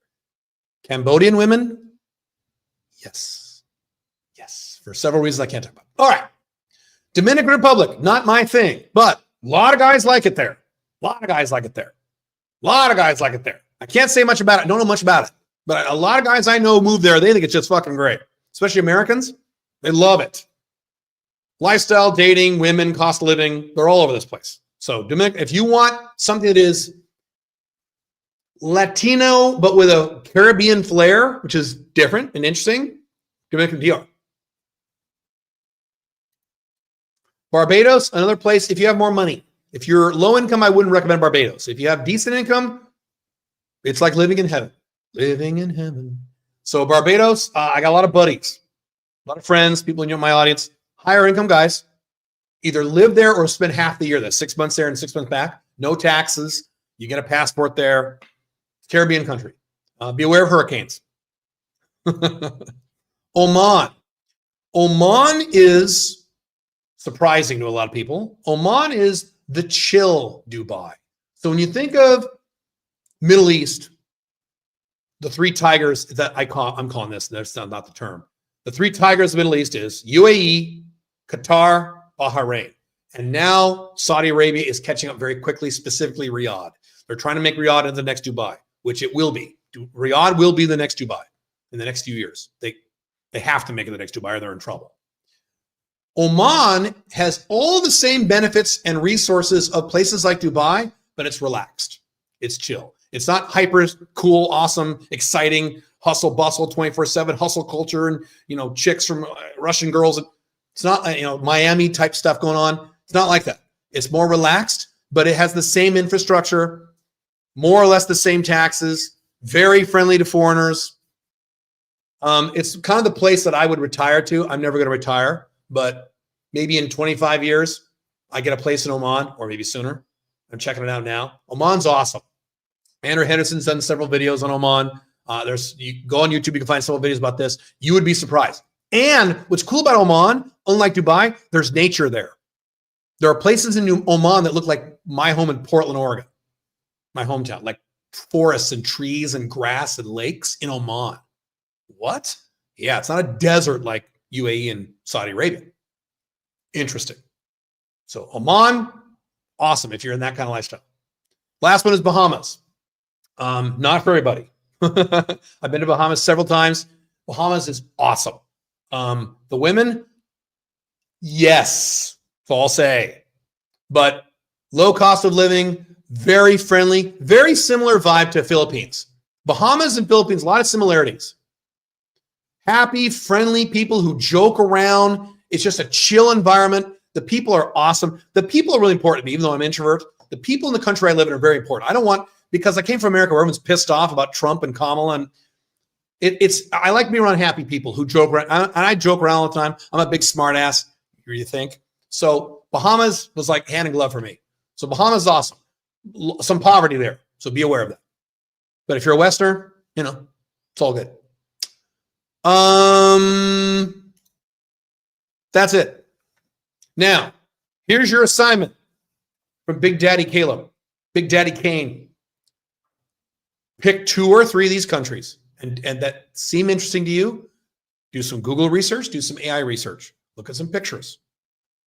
Cambodian women, yes. For several reasons I can't talk about. All right. Dominican Republic, not my thing, but a lot of guys like it there. I can't say much about it. I don't know much about it, but a lot of guys I know move there. They think it's just fucking great, especially Americans. They love it. Lifestyle, dating, women, cost of living, they're all over this place. So Dominican, if you want something that is Latino, but with a Caribbean flair, which is different and interesting, Dominican DR. Barbados, another place, if you have more money. If you're low income, I wouldn't recommend Barbados. If you have decent income, it's like living in heaven. So Barbados, I got a lot of buddies, a lot of friends, people in my audience, higher income guys, either live there or spend half the year there, 6 months there and 6 months back. No taxes. You get a passport there. Caribbean country. Be aware of hurricanes. Oman. Oman is surprising to a lot of people. Oman is the chill Dubai. So when you think of Middle East, the three tigers that I'm calling this, that's not the term. The three tigers of the Middle East is UAE, Qatar, Bahrain. And now Saudi Arabia is catching up very quickly, specifically Riyadh. They're trying to make Riyadh into the next Dubai, which it will be. Riyadh will be the next Dubai in the next few years. They have to make it the next Dubai or they're in trouble. Oman has all the same benefits and resources of places like Dubai, but it's relaxed. It's chill. It's not hyper cool, awesome, exciting, hustle bustle, 24/7 hustle culture and, chicks from Russian girls. It's not, Miami type stuff going on. It's not like that. It's more relaxed, but it has the same infrastructure, more or less the same taxes, very friendly to foreigners. It's kind of the place that I would retire to. I'm never going to retire, but maybe in 25 years, I get a place in Oman, or maybe sooner. I'm checking it out now. Oman's awesome. Andrew Henderson's done several videos on Oman. You go on YouTube, you can find several videos about this. You would be surprised. And what's cool about Oman, unlike Dubai, there's nature there. There are places in Oman that look like my home in Portland, Oregon, my hometown, like forests and trees and grass and lakes in Oman. What? Yeah, it's not a desert like UAE and Saudi Arabia. Interesting. So Oman, awesome if you're in that kind of lifestyle. Last one is Bahamas. Not for everybody. I've been to Bahamas several times. Bahamas is awesome. The women, yes, so I'll say. But low cost of living, very friendly, very similar vibe to Philippines. Bahamas and Philippines, a lot of similarities. Happy, friendly people who joke around. It's just a chill environment. The people are awesome. The people are really important to me, even though I'm an introvert. The people in the country I live in are very important. Because I came from America where everyone's pissed off about Trump and Kamala. And I like being around happy people who joke around. And I joke around all the time. I'm a big smart ass, you think? So Bahamas was like hand in glove for me. So Bahamas is awesome. Some poverty there. So be aware of that. But if you're a Westerner, it's all good. That's it. Now, here's your assignment from Big Daddy Caleb, Big Daddy Kane. Pick 2 or 3 of these countries and that seem interesting to you. Do some Google research, do some AI research, look at some pictures,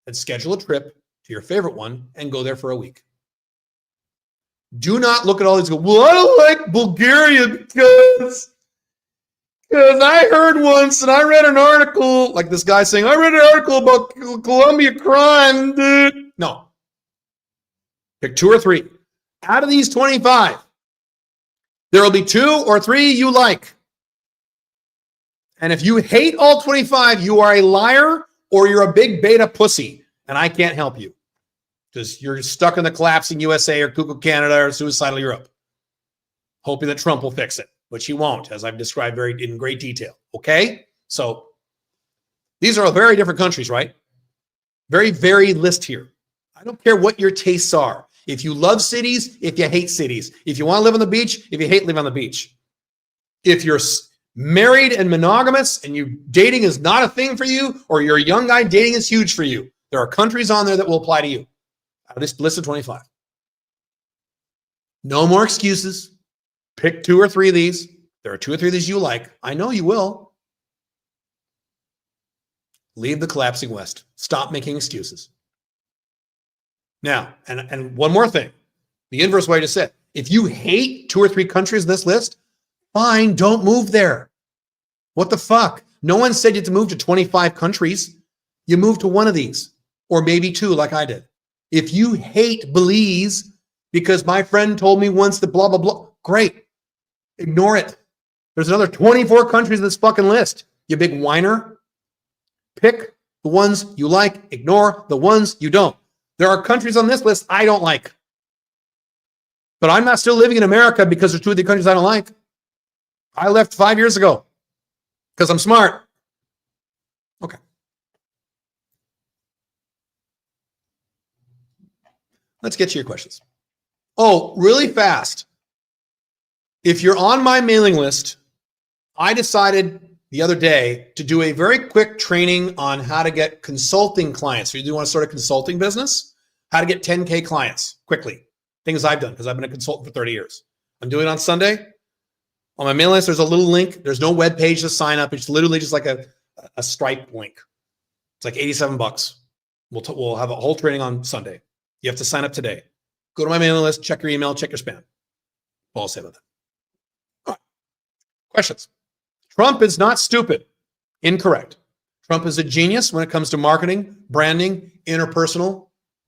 and schedule a trip to your favorite one and go there for a week. Do not look at all these and go, well, I don't like Bulgaria because I heard once and I read an article, like this guy saying, I read an article about Colombia crime. No. Pick 2 or 3. Out of these 25, there will be 2 or 3 you like. And if you hate all 25, you are a liar or you're a big beta pussy, and I can't help you because you're stuck in the collapsing USA or cuckoo Canada or suicidal Europe, hoping that Trump will fix it, which he won't, as I've described in great detail. Okay? So these are very different countries, right? Very varied list here. I don't care what your tastes are. If you love cities, if you hate cities, if you want to live on the beach, if you hate living on the beach, if you're married and monogamous and you dating is not a thing for you, or you're a young guy, dating is huge for you, there are countries on there that will apply to you. Out of this list of 25. No more excuses. Pick 2 or 3 of these. There are 2 or 3 of these you like. I know you will. Leave the collapsing West. Stop making excuses. Now, and one more thing. The inverse of what I just said. If you hate 2 or 3 countries in this list, fine, don't move there. What the fuck? No one said you had to move to 25 countries. You move to one of these, or maybe 2 like I did. If you hate Belize because my friend told me once that blah, blah, blah, great. Ignore it. There's another 24 countries in this fucking list. You big whiner. Pick the ones you like. Ignore the ones you don't. There are countries on this list I don't like. But I'm not still living in America because there's 2 of the countries I don't like. I left 5 years ago because I'm smart. Okay. Let's get to your questions. Oh, really fast. If you're on my mailing list, I decided the other day to do a very quick training on how to get consulting clients. So you do want to start a consulting business, how to get 10K clients quickly. Things I've done because I've been a consultant for 30 years. I'm doing it on Sunday. On my mailing list, there's a little link. There's no web page to sign up. It's literally just like a Stripe link. It's like $87. We'll have a whole training on Sunday. You have to sign up today. Go to my mailing list, check your email, check your spam. All I'll say about that. All right. Questions. Trump is not stupid. Incorrect. Trump is a genius when it comes to marketing, branding, interpersonal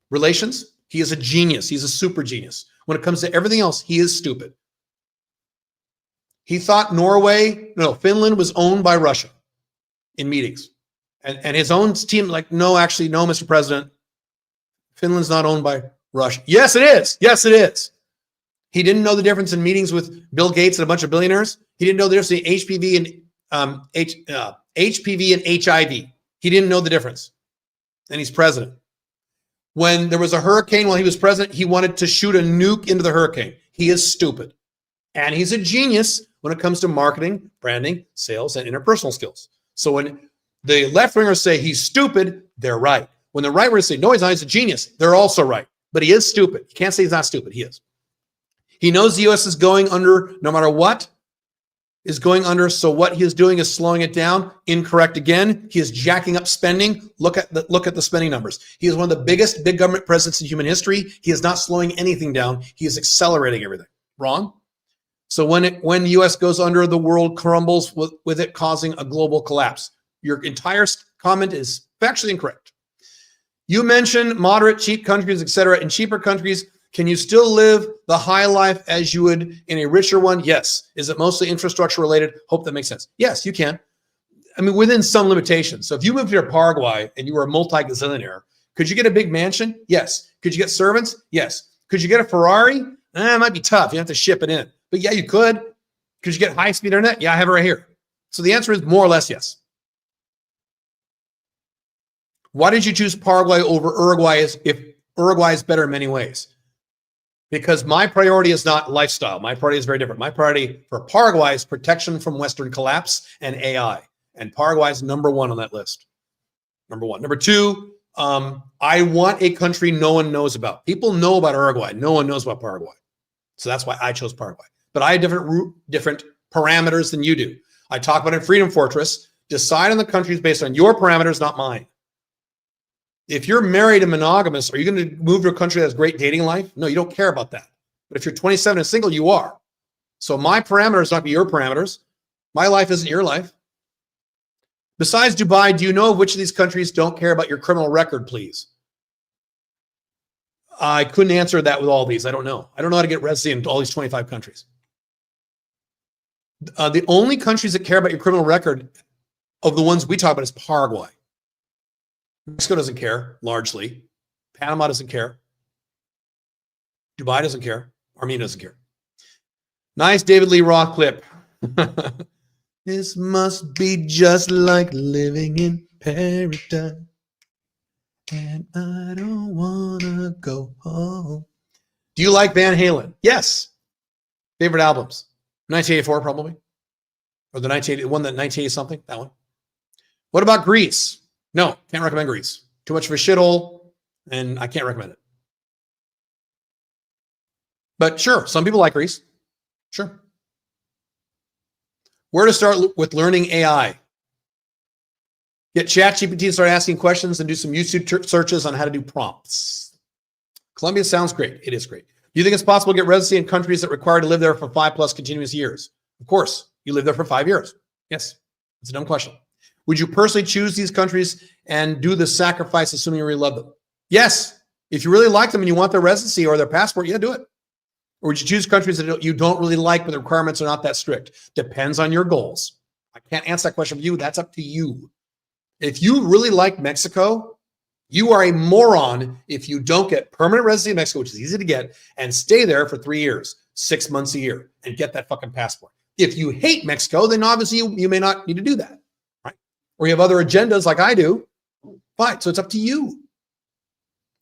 relations. He is a genius. He's a super genius. When it comes to everything else, he is stupid. He thought Finland was owned by Russia in meetings. And his own team, like, no, actually, no, Mr. President. Finland's not owned by Russia. Yes, it is. Yes, it is. He didn't know the difference in meetings with Bill Gates and a bunch of billionaires. He didn't know the difference between HPV and HIV. He didn't know the difference. And he's president. When there was a hurricane while he was president, he wanted to shoot a nuke into the hurricane. He is stupid. And he's a genius when it comes to marketing, branding, sales, and interpersonal skills. So when the left-wingers say he's stupid, they're right. When the right-wingers say, no, he's not, he's a genius, they're also right. But he is stupid. You can't say he's not stupid. He is. He knows the U.S. is going under no matter what, is going under. So what he is doing is slowing it down. Incorrect again. He is jacking up spending. Look at the spending numbers. He is one of the biggest big government presidents in human history. He is not slowing anything down. He is accelerating everything. Wrong. So when the U.S. goes under, the world crumbles with it causing a global collapse. Your entire comment is factually incorrect. You mentioned moderate, cheap countries, etc. In cheaper countries, can you still live the high life as you would in a richer one? Yes. Is it mostly infrastructure related? Hope that makes sense. Yes, you can. I mean, within some limitations. So if you moved to Paraguay and you were a multi-gazillionaire, could you get a big mansion? Yes. Could you get servants? Yes. Could you get a Ferrari? It might be tough. You have to ship it in. But yeah, you could. Could you get high-speed internet? Yeah, I have it right here. So the answer is more or less yes. Why did you choose Paraguay over Uruguay if Uruguay is better in many ways? Because my priority is not lifestyle. My priority is very different. My priority for Paraguay is protection from Western collapse and AI. And Paraguay is number 1 on that list. Number 1. Number 2, I want a country no one knows about. People know about Uruguay. No one knows about Paraguay. So that's why I chose Paraguay. But I have different parameters than you do. I talk about in Freedom Fortress. Decide on the countries based on your parameters, not mine. If you're married and monogamous, are you going to move to a country that has great dating life? No, you don't care about that. But if you're 27 and single, you are. So my parameters not be your parameters. My life isn't your life. Besides Dubai, do you know which of these countries don't care about your criminal record, please? I couldn't answer that with all these. I don't know. I don't know how to get residency in all these 25 countries. The only countries that care about your criminal record of the ones we talk about is Paraguay. Mexico doesn't care, largely. Panama doesn't care. Dubai doesn't care. Armenia doesn't care. Nice David Lee Roth clip. This must be just like living in paradise. And I don't want to go home. Do you like Van Halen? Yes. Favorite albums? 1984 probably. Or the 1980, one that 1980 something, that one. What about Grease? No, can't recommend Grease. Too much of a shithole, and I can't recommend it. But sure, some people like Grease. Sure. Where to start with learning AI? Get ChatGPT to start asking questions and do some YouTube searches on how to do prompts. Colombia sounds great. It is great. Do you think it's possible to get residency in countries that require to live there for 5+ continuous years? Of course. You live there for 5 years. Yes. It's a dumb question. Would you personally choose these countries and do the sacrifice assuming you really love them? Yes. If you really like them and you want their residency or their passport, yeah, do it. Or would you choose countries that you don't really like, but the requirements are not that strict? Depends on your goals. I can't answer that question for you. That's up to you. If you really like Mexico, you are a moron if you don't get permanent residency in Mexico, which is easy to get, and stay there for 3 years, 6 months a year, and get that fucking passport. If you hate Mexico, then obviously you may not need to do that, right? Or you have other agendas like I do. Fine. So it's up to you.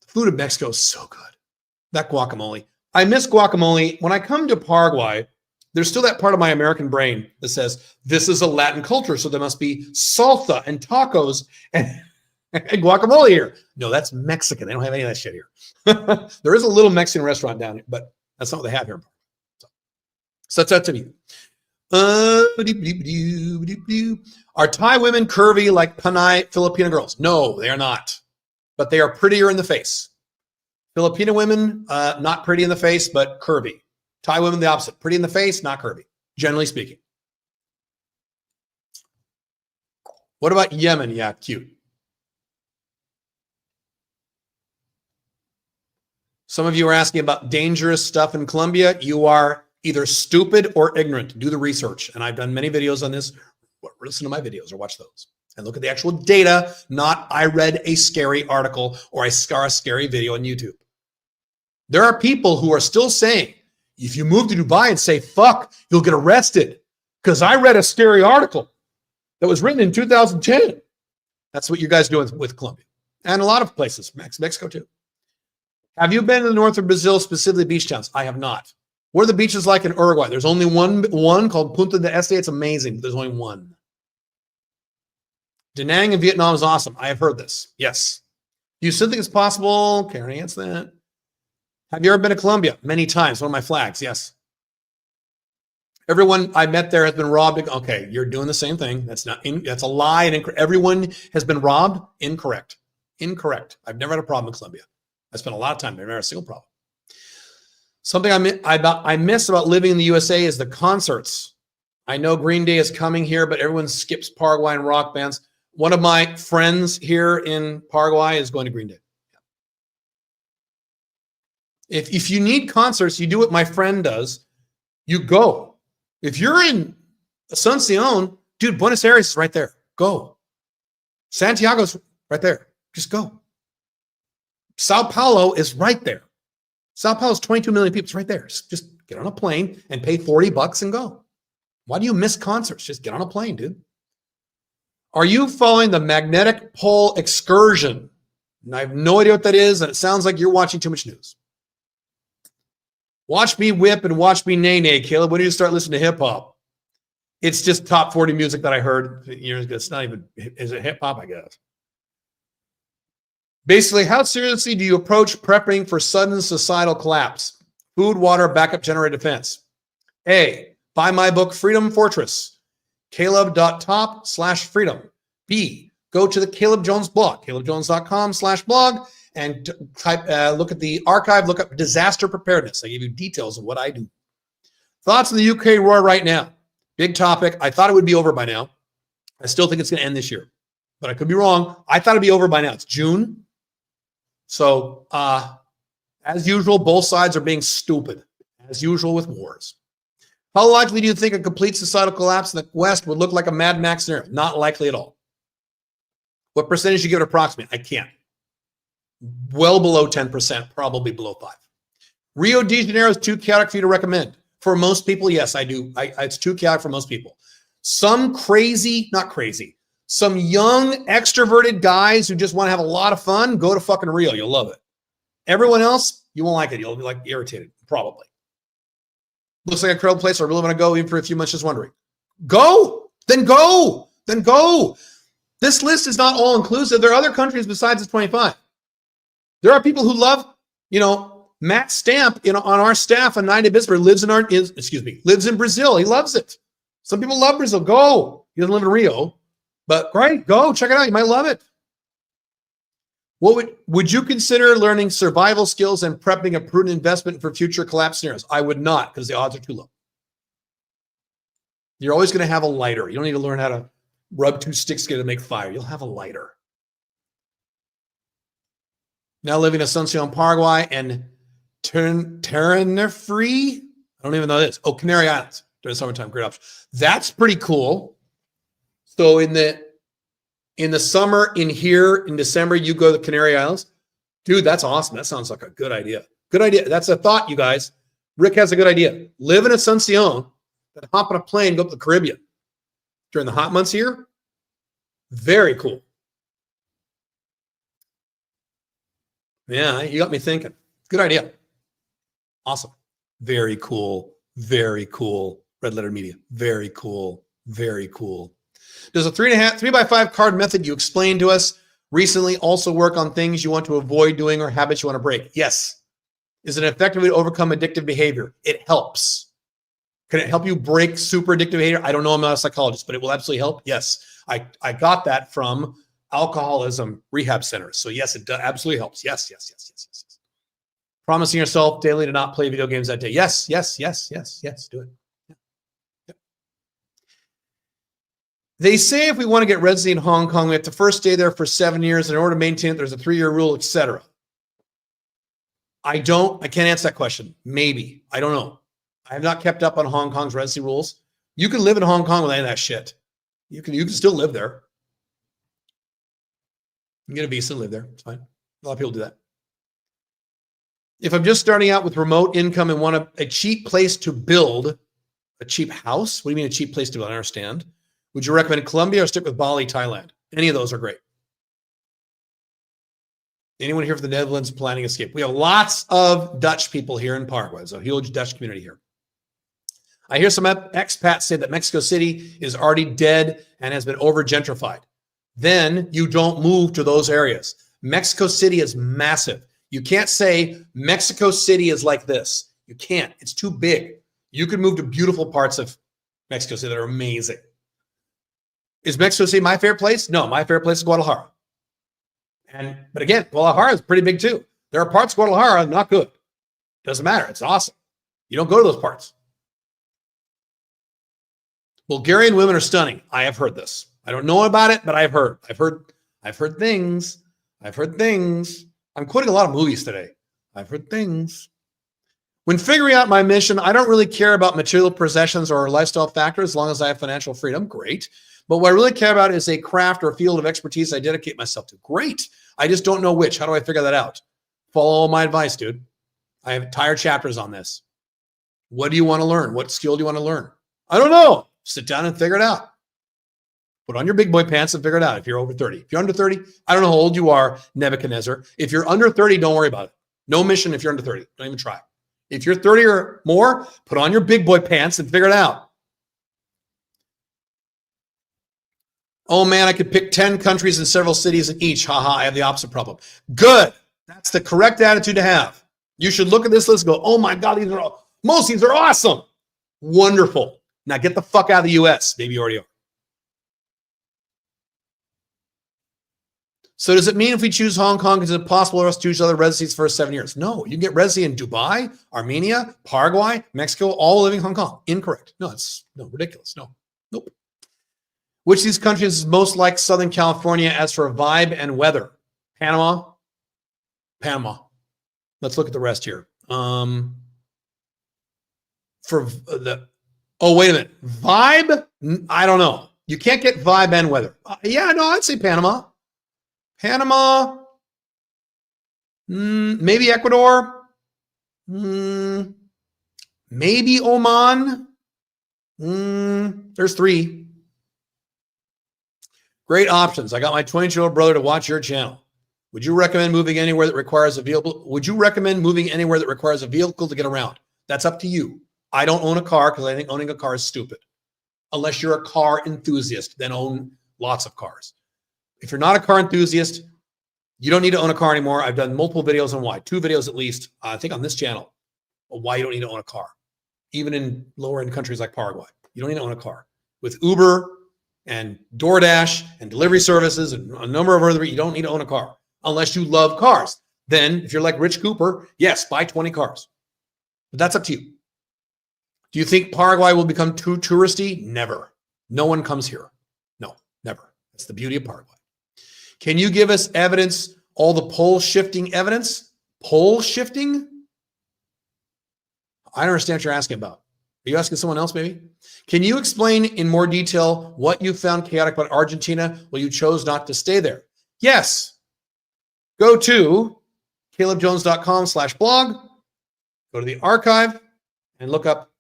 The food in Mexico is so good. That guacamole. I miss guacamole. When I come to Paraguay, there's still that part of my American brain that says, this is a Latin culture, so there must be salsa and tacos and guacamole here. No, that's Mexican. They don't have any of that shit here. There is a little Mexican restaurant down here, but that's not what they have here. So that's up to me. Are Thai women curvy like Panay Filipino girls? No, they are not. But they are prettier in the face. Filipino women, not pretty in the face, but curvy. Thai women, the opposite. Pretty in the face, not curvy, generally speaking. What about Yemen? Yeah, cute. Some of you are asking about dangerous stuff in Colombia. You are either stupid or ignorant. Do the research. And I've done many videos on this. Listen to my videos or watch those. And look at the actual data, not I read a scary article or I saw a scary video on YouTube. There are people who are still saying, if you move to Dubai and say, fuck, you'll get arrested. Because I read a scary article that was written in 2010. That's what you guys do with Colombia. And a lot of places, Mexico too. Have you been to the north of Brazil, specifically beach towns? I have not. What are the beaches like in Uruguay? There's only one called Punta del Este. It's amazing, but there's only one. Da Nang in Vietnam is awesome. I have heard this. Yes. Do you still think it's possible? Can I answer that? Have you ever been to Colombia? Many times. One of my flags. Yes. Everyone I met there has been robbed. Okay, you're doing the same thing. That's a lie. And everyone has been robbed. Incorrect. Incorrect. I've never had a problem in Colombia. I spent a lot of time there. Never had a single problem. Something I miss about living in the USA is the concerts. I know Green Day is coming here, but everyone skips Paraguayan rock bands. One of my friends here in Paraguay is going to Green Day. If you need concerts, you do what my friend does. You go. If you're in Asuncion, dude, Buenos Aires is right there. Go. Santiago's right there. Just go. Sao Paulo is right there. Sao Paulo is 22 million people. It's right there. Just get on a plane and pay $40 and go. Why do you miss concerts? Just get on a plane, dude. Are you following the magnetic pole excursion? And I have no idea what that is, and it sounds like you're watching too much news. Watch me whip and watch me nay, Caleb. When did you start listening to hip hop? It's just top 40 music that I heard years ago. It's not even, is it hip hop, I guess? Basically, how seriously do you approach prepping for sudden societal collapse? Food, water, backup generator defense. A, buy my book, Freedom Fortress. Caleb.top/freedom. B, go to the Caleb Jones blog, calebjones.com/blog, and look at the archive, look up disaster preparedness. I give you details of what I do. Thoughts on the UK war right now? Big topic. I thought it would be over by now. I still think it's going to end this year, but I could be wrong. I thought it'd be over by now. It's June. So, as usual, both sides are being stupid, as usual with wars. How likely do you think a complete societal collapse in the West would look like a Mad Max scenario? Not likely at all. What percentage you give it approximate? I can't. Well below 10%, probably below 5%. Rio de Janeiro is too chaotic for you to recommend. For most people, yes, I do. It's too chaotic for most people. Some some young extroverted guys who just want to have a lot of fun, go to fucking Rio. You'll love it. Everyone else, you won't like it. You'll be like irritated, probably. Looks like a incredible place. I really want to go even for a few months, just wondering. Go! Then go! Then go! This list is not all inclusive. There are other countries besides the 25. There are people who love, Matt Stamp, on our staff on 90 Pittsburgh lives in Brazil. He loves it. Some people love Brazil. Go. He doesn't live in Rio, but great. Go check it out. You might love it. What would you consider learning survival skills and prepping a prudent investment for future collapse scenarios? I would not, because the odds are too low. You're always going to have a lighter. You don't need to learn how to rub two sticks together to make fire. You'll have a lighter. Now living in Asuncion, Paraguay, and Tenerife. I don't even know this. Oh, Canary Islands during the summertime. Great option. That's pretty cool. So in the summer in December, you go to the Canary Islands. Dude, that's awesome. That sounds like a good idea. Good idea. That's a thought, you guys. Rick has a good idea. Live in Asuncion, then hop on a plane, go up to the Caribbean. During the hot months here, very cool. Yeah, you got me thinking. Good idea. Awesome. Very cool. Very cool. Red Letter Media. Very cool. Very cool. Does a 3x5 card method you explained to us recently also work on things you want to avoid doing or habits you want to break? Yes. Is it an effective way to overcome addictive behavior? It helps. Can it help you break super addictive behavior? I don't know. I'm not a psychologist, but it will absolutely help. Yes. I got that from alcoholism rehab centers. So yes, it does, absolutely helps. Yes. Promising yourself daily to not play video games that day. Yes. Do it. Yeah. They say if we want to get residency in Hong Kong, we have to first stay there for 7 years. In order to maintain it, there's a 3-year rule, etc. I can't answer that question. Maybe. I don't know. I have not kept up on Hong Kong's residency rules. You can live in Hong Kong with any of that shit. You can still live there. You can get a visa and live there. It's fine. A lot of people do that. If I'm just starting out with remote income and want a cheap place to build, a cheap house? What do you mean a cheap place to build? I don't understand. Would you recommend Colombia or stick with Bali, Thailand? Any of those are great. Anyone here from the Netherlands planning escape? We have lots of Dutch people here in Paraguay. There's a huge Dutch community here. I hear some expats say that Mexico City is already dead and has been over-gentrified. Then you don't move to those areas. Mexico City is massive. You can't say Mexico City is like this. You can't. It's too big. You can move to beautiful parts of Mexico City that are amazing. Is Mexico City my favorite place? No, my favorite place is Guadalajara. But again, Guadalajara is pretty big too. There are parts of Guadalajara not good. Doesn't matter. It's awesome. You don't go to those parts. Bulgarian women are stunning. I have heard this. I don't know about it, but I've heard things. I'm quoting a lot of movies today. I've heard things. When figuring out my mission, I don't really care about material possessions or lifestyle factors as long as I have financial freedom. Great. But what I really care about is a craft or field of expertise I dedicate myself to. Great. I just don't know which. How do I figure that out? Follow my advice, dude. I have entire chapters on this. What do you want to learn? What skill do you want to learn? I don't know. Sit down and figure it out. Put on your big boy pants and figure it out if you're over 30. If you're under 30, I don't know how old you are, Nebuchadnezzar. If you're under 30, don't worry about it. No mission if you're under 30. Don't even try. If you're 30 or more, put on your big boy pants and figure it out. Oh man, I could pick 10 countries and several cities in each. Haha, I have the opposite problem. Good. That's the correct attitude to have. You should look at this list and go, oh my God, most of these are awesome. Wonderful. Now get the fuck out of the US. Maybe you already are. So does it mean if we choose Hong Kong, is it possible for us to choose other residencies for 7 years? No, you can get residency in Dubai, Armenia, Paraguay, Mexico, all living in Hong Kong. Incorrect. No, it's ridiculous. No, nope. Which of these countries is most like Southern California as for vibe and weather? Panama. Let's look at the rest here. Oh, wait a minute. Vibe? I don't know. You can't get vibe and weather. Yeah, no, I'd say Panama. Maybe Ecuador. Maybe Oman. There's 3. Great options. I got my 22-year-old brother to watch your channel. Would you recommend moving anywhere that requires a vehicle? Would you recommend moving anywhere that requires a vehicle to get around? That's up to you. I don't own a car because I think owning a car is stupid. Unless you're a car enthusiast, then own lots of cars. If you're not a car enthusiast, you don't need to own a car anymore. I've done multiple videos on why. 2 videos at least, I think on this channel, on why you don't need to own a car. Even in lower end countries like Paraguay, you don't need to own a car. With Uber and DoorDash and delivery services and a number of other, you don't need to own a car unless you love cars. Then if you're like Rich Cooper, yes, buy 20 cars. But that's up to you. Do you think Paraguay will become too touristy? Never. No one comes here. No, never. That's the beauty of Paraguay. Can you give us evidence, all the pole shifting evidence? Pole shifting? I don't understand what you're asking about. Are you asking someone else maybe? Can you explain in more detail what you found chaotic about Argentina while you chose not to stay there? Yes. Go to calebjones.com/blog, go to the archive and look up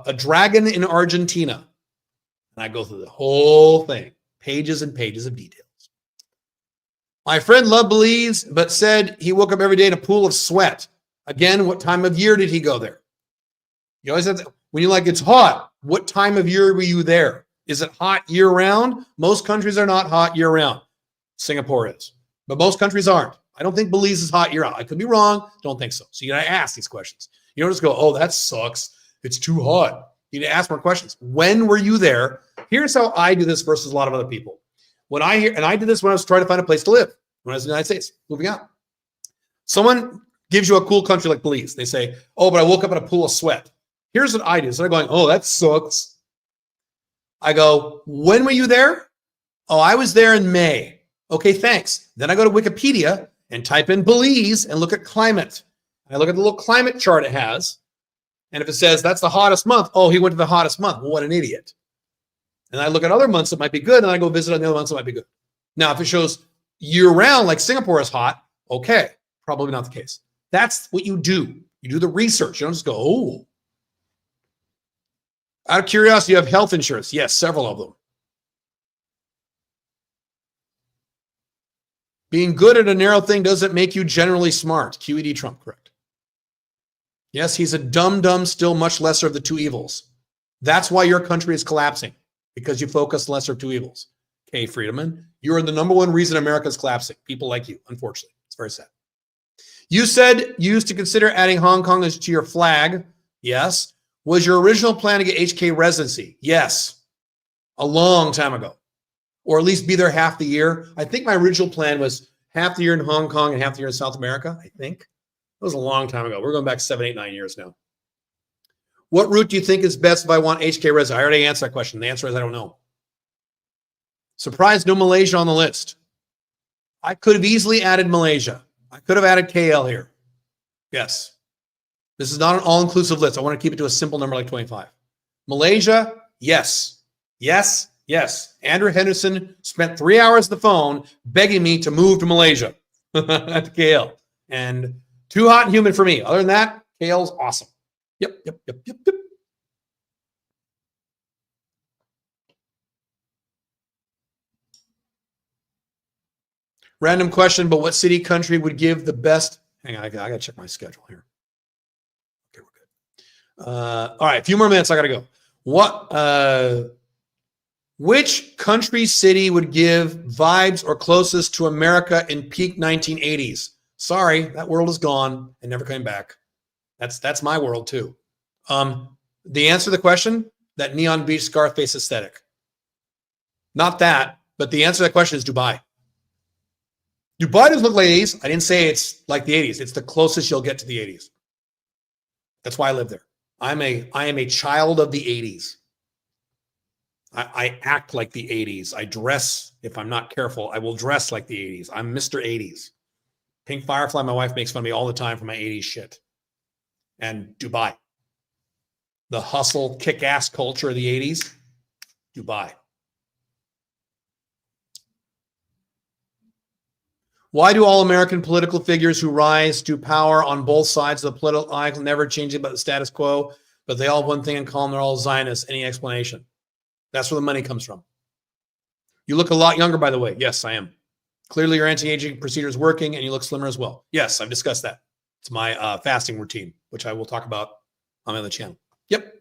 a dragon in Argentina. And I go through the whole thing, pages and pages of details. My friend loved Belize, but said he woke up every day in a pool of sweat. Again, what time of year did he go there? You always have to, when you're like, it's hot, what time of year were you there? Is it hot year round? Most countries are not hot year round. Singapore is, but most countries aren't. I don't think Belize is hot year round. I could be wrong. Don't think so. So you gotta ask these questions. You don't just go, oh, that sucks. It's too hot. You need to ask more questions. When were you there? Here's how I do this versus a lot of other people. When I hear, and I did this when I was trying to find a place to live, when I was in the United States, moving out. Someone gives you a cool country like Belize. They say, oh, but I woke up in a pool of sweat. Here's what I do. Instead of going, oh, that sucks. I go, when were you there? Oh, I was there in May. Okay, thanks. Then I go to Wikipedia and type in Belize and look at climate. I look at the little climate chart it has. And if it says that's the hottest month, oh, he went to the hottest month. Well, what an idiot. And I look at other months that might be good, and I go visit on the other months that might be good. Now, if it shows year-round, like Singapore is hot, okay, probably not the case. That's what you do. You do the research. You don't just go, oh. Out of curiosity, you have health insurance. Yes, several of them. Being good at a narrow thing doesn't make you generally smart. QED Trump, correct. Yes, he's a dumb, still much lesser of the 2 evils. That's why your country is collapsing, because you focus lesser of 2 evils. Okay, Friedman, you're the #1 reason America is collapsing. People like you, unfortunately. It's very sad. You said you used to consider adding Hong Kong to your flag. Yes. Was your original plan to get HK residency? Yes. A long time ago. Or at least be there half the year. I think my original plan was half the year in Hong Kong and half the year in South America, I think. It was a long time ago. We're going back 7, 8, 9 years now. What route do you think is best if I want HK residency? I already answered that question. The answer is I don't know. Surprised no Malaysia on the list. I could have easily added Malaysia. I could have added KL here. Yes. This is not an all-inclusive list. I want to keep it to a simple number like 25. Malaysia, yes. Yes, yes. Andrew Henderson spent 3 hours on the phone begging me to move to Malaysia at KL. And too hot and humid for me. Other than that, KL's awesome. Yep. Random question, but what city, country would give the best? Hang on, I got to check my schedule here. Okay, we're good. All right, a few more minutes. I got to go. Which country, city would give vibes or closest to America in peak 1980s? Sorry, that world is gone and never came back. That's my world too. The answer to the question, that neon beach Scarface aesthetic. Not that, but the answer to that question is Dubai. Dubai doesn't look like the 80s. I didn't say it's like the 80s. It's the closest you'll get to the 80s. That's why I live there. I am a child of the 80s. I act like the 80s. I dress, if I'm not careful, I will dress like the 80s. I'm Mr. 80s. Pink Firefly, my wife makes fun of me all the time for my 80s shit. And Dubai. The hustle, kick-ass culture of the 80s, Dubai. Why do all American political figures who rise to power on both sides of the political aisle never change about the status quo, but they all have one thing in common, they're all Zionists? Any explanation? That's where the money comes from. You look a lot younger, by the way. Yes, I am. Clearly, your anti-aging procedure is working, and you look slimmer as well. Yes, I've discussed that. It's my fasting routine, which I will talk about on my other channel. Yep.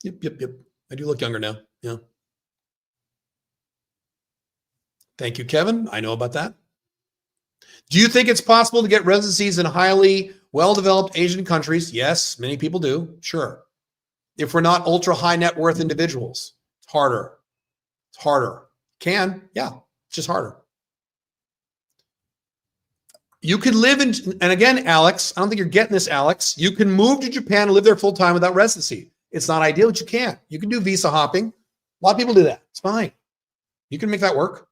I do look younger now. Yeah. Thank you, Kevin. I know about that. Do you think it's possible to get residencies in highly well-developed Asian countries? Yes, many people do. Sure. If we're not ultra high net worth individuals, it's harder. It's harder. Can, yeah, it's just harder. You could live in, and again, Alex, I don't think you're getting this, Alex. You can move to Japan and live there full time without residency. It's not ideal, but you can. You can do visa hopping. A lot of people do that. It's fine. You can make that work.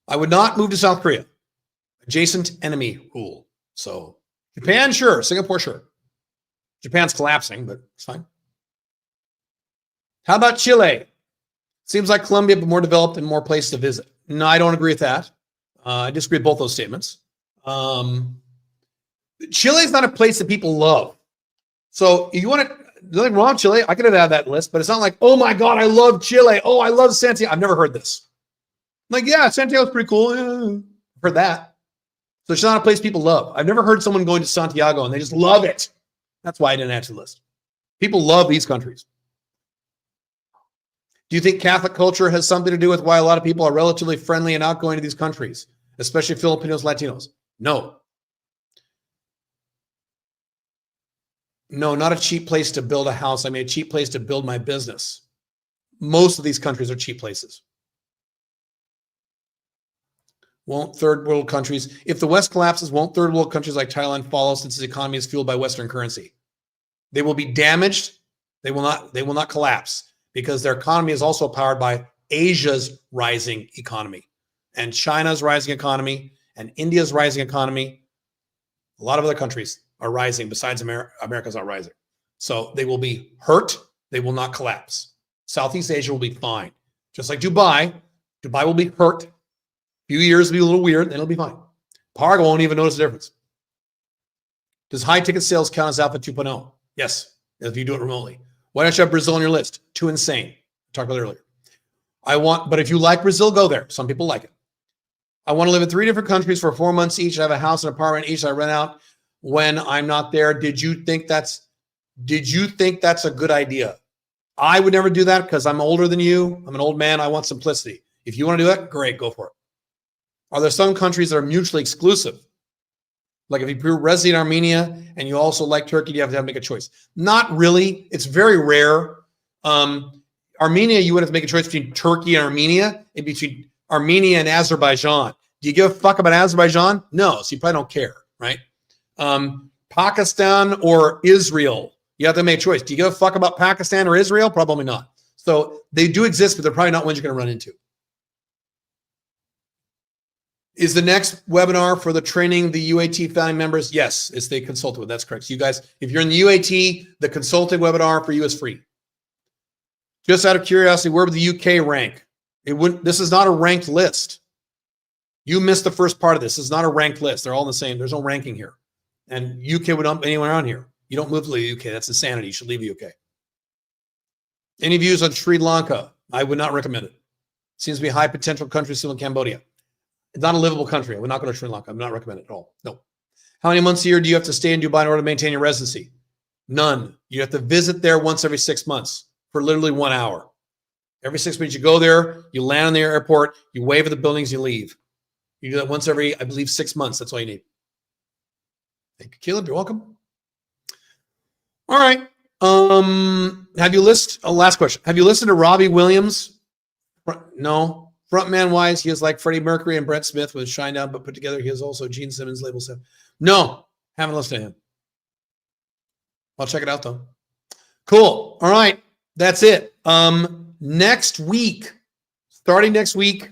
I would not move to South Korea. Adjacent enemy rule. So Japan, sure. Singapore, sure. Japan's collapsing, but it's fine. How about Chile? Seems like Colombia, but more developed and more places to visit. No, I don't agree with that. I disagree with both those statements. Chile is not a place that people love. So if you want to, nothing wrong with Chile. I could have had that list, but it's not like, oh my God, I love Chile. Oh, I love Santiago. I've never heard this. I'm like, yeah, Santiago's pretty cool. Yeah, I've heard that. So it's not a place people love. I've never heard someone going to Santiago and they just love it. That's why I didn't add to the list. People love these countries. Do you think Catholic culture has something to do with why a lot of people are relatively friendly and outgoing to these countries, especially Filipinos, Latinos? No. No, not a cheap place to build a house. I mean, a cheap place to build my business. Most of these countries are cheap places. Won't third world countries, if the West collapses, won't third world countries like Thailand follow since its economy is fueled by Western currency? They will be damaged. They will not collapse because their economy is also powered by Asia's rising economy and China's rising economy and India's rising economy. A lot of other countries are rising besides America. America's not rising. So they will be hurt. They will not collapse. Southeast Asia will be fine. Just like Dubai. Dubai will be hurt. Few years will be a little weird, then it'll be fine. Paraguay won't even notice the difference. Does high ticket sales count as Alpha 2.0? Yes, if you do it remotely. Why don't you have Brazil on your list? Too insane. I talked about it earlier. But if you like Brazil, go there. Some people like it. I want to live in 3 different countries for 4 months each. I have a house and apartment each I rent out when I'm not there. Did you think that's a good idea? I would never do that because I'm older than you. I'm an old man. I want simplicity. If you want to do that, great, go for it. Are there some countries that are mutually exclusive? Like if you resident in Armenia and you also like Turkey, you have to make a choice. Not really. It's very rare. Armenia, you would have to make a choice between Turkey and Armenia and between Armenia and Azerbaijan. Do you give a fuck about Azerbaijan? No, so you probably don't care, right? Pakistan or Israel, you have to make a choice. Do you give a fuck about Pakistan or Israel? Probably not. So they do exist, but they're probably not ones you're going to run into. Is the next webinar for the training the UAT family members? Yes, it's the consultant. That's correct. So you guys, if you're in the UAT, the consulting webinar for you is free. Just out of curiosity, where would the UK rank? This is not a ranked list. You missed the first part of this. This is not a ranked list. They're all the same. There's no ranking here. And UK would not be anywhere on here. You don't move to the UK. That's insanity. You should leave the UK. Any views on Sri Lanka? I would not recommend it. Seems to be a high potential country, still in Cambodia. It's not a livable country. I would not go to Sri Lanka. I would not recommend it at all. No. How many months a year do you have to stay in Dubai in order to maintain your residency? None. You have to visit there once every 6 months for literally 1 hour. Every 6 months, you go there, you land on the airport, you wave at the buildings, you leave. You do that once every, I believe, 6 months. That's all you need. Thank you, Caleb. You're welcome. All right. Last question. Have you listened to Robbie Williams? No. Frontman wise, he is like Freddie Mercury and Brett Smith with Shine Down, but put together. He is also Gene Simmons, Label 7. No, haven't listened to him. I'll check it out though. Cool. All right. That's it. Next week, starting next week,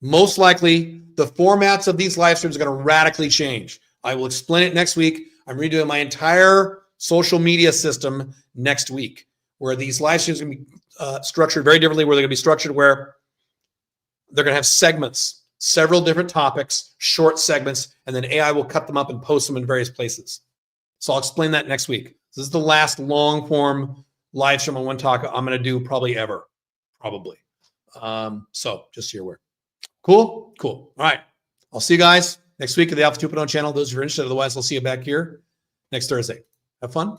most likely the formats of these live streams are going to radically change. I will explain it next week. I'm redoing my entire social media system next week, where these live streams are going to be structured very differently, where they're going to be structured where they're going to have segments, several different topics, short segments, and then AI will cut them up and post them in various places. So I'll explain that next week. This is the last long form live stream on One Talk I'm going to do probably ever. Probably. So just so you're aware. Cool? Cool. All right. I'll see you guys next week at the Alpha 2.0 channel. Those who are interested, otherwise I'll see you back here next Thursday. Have fun.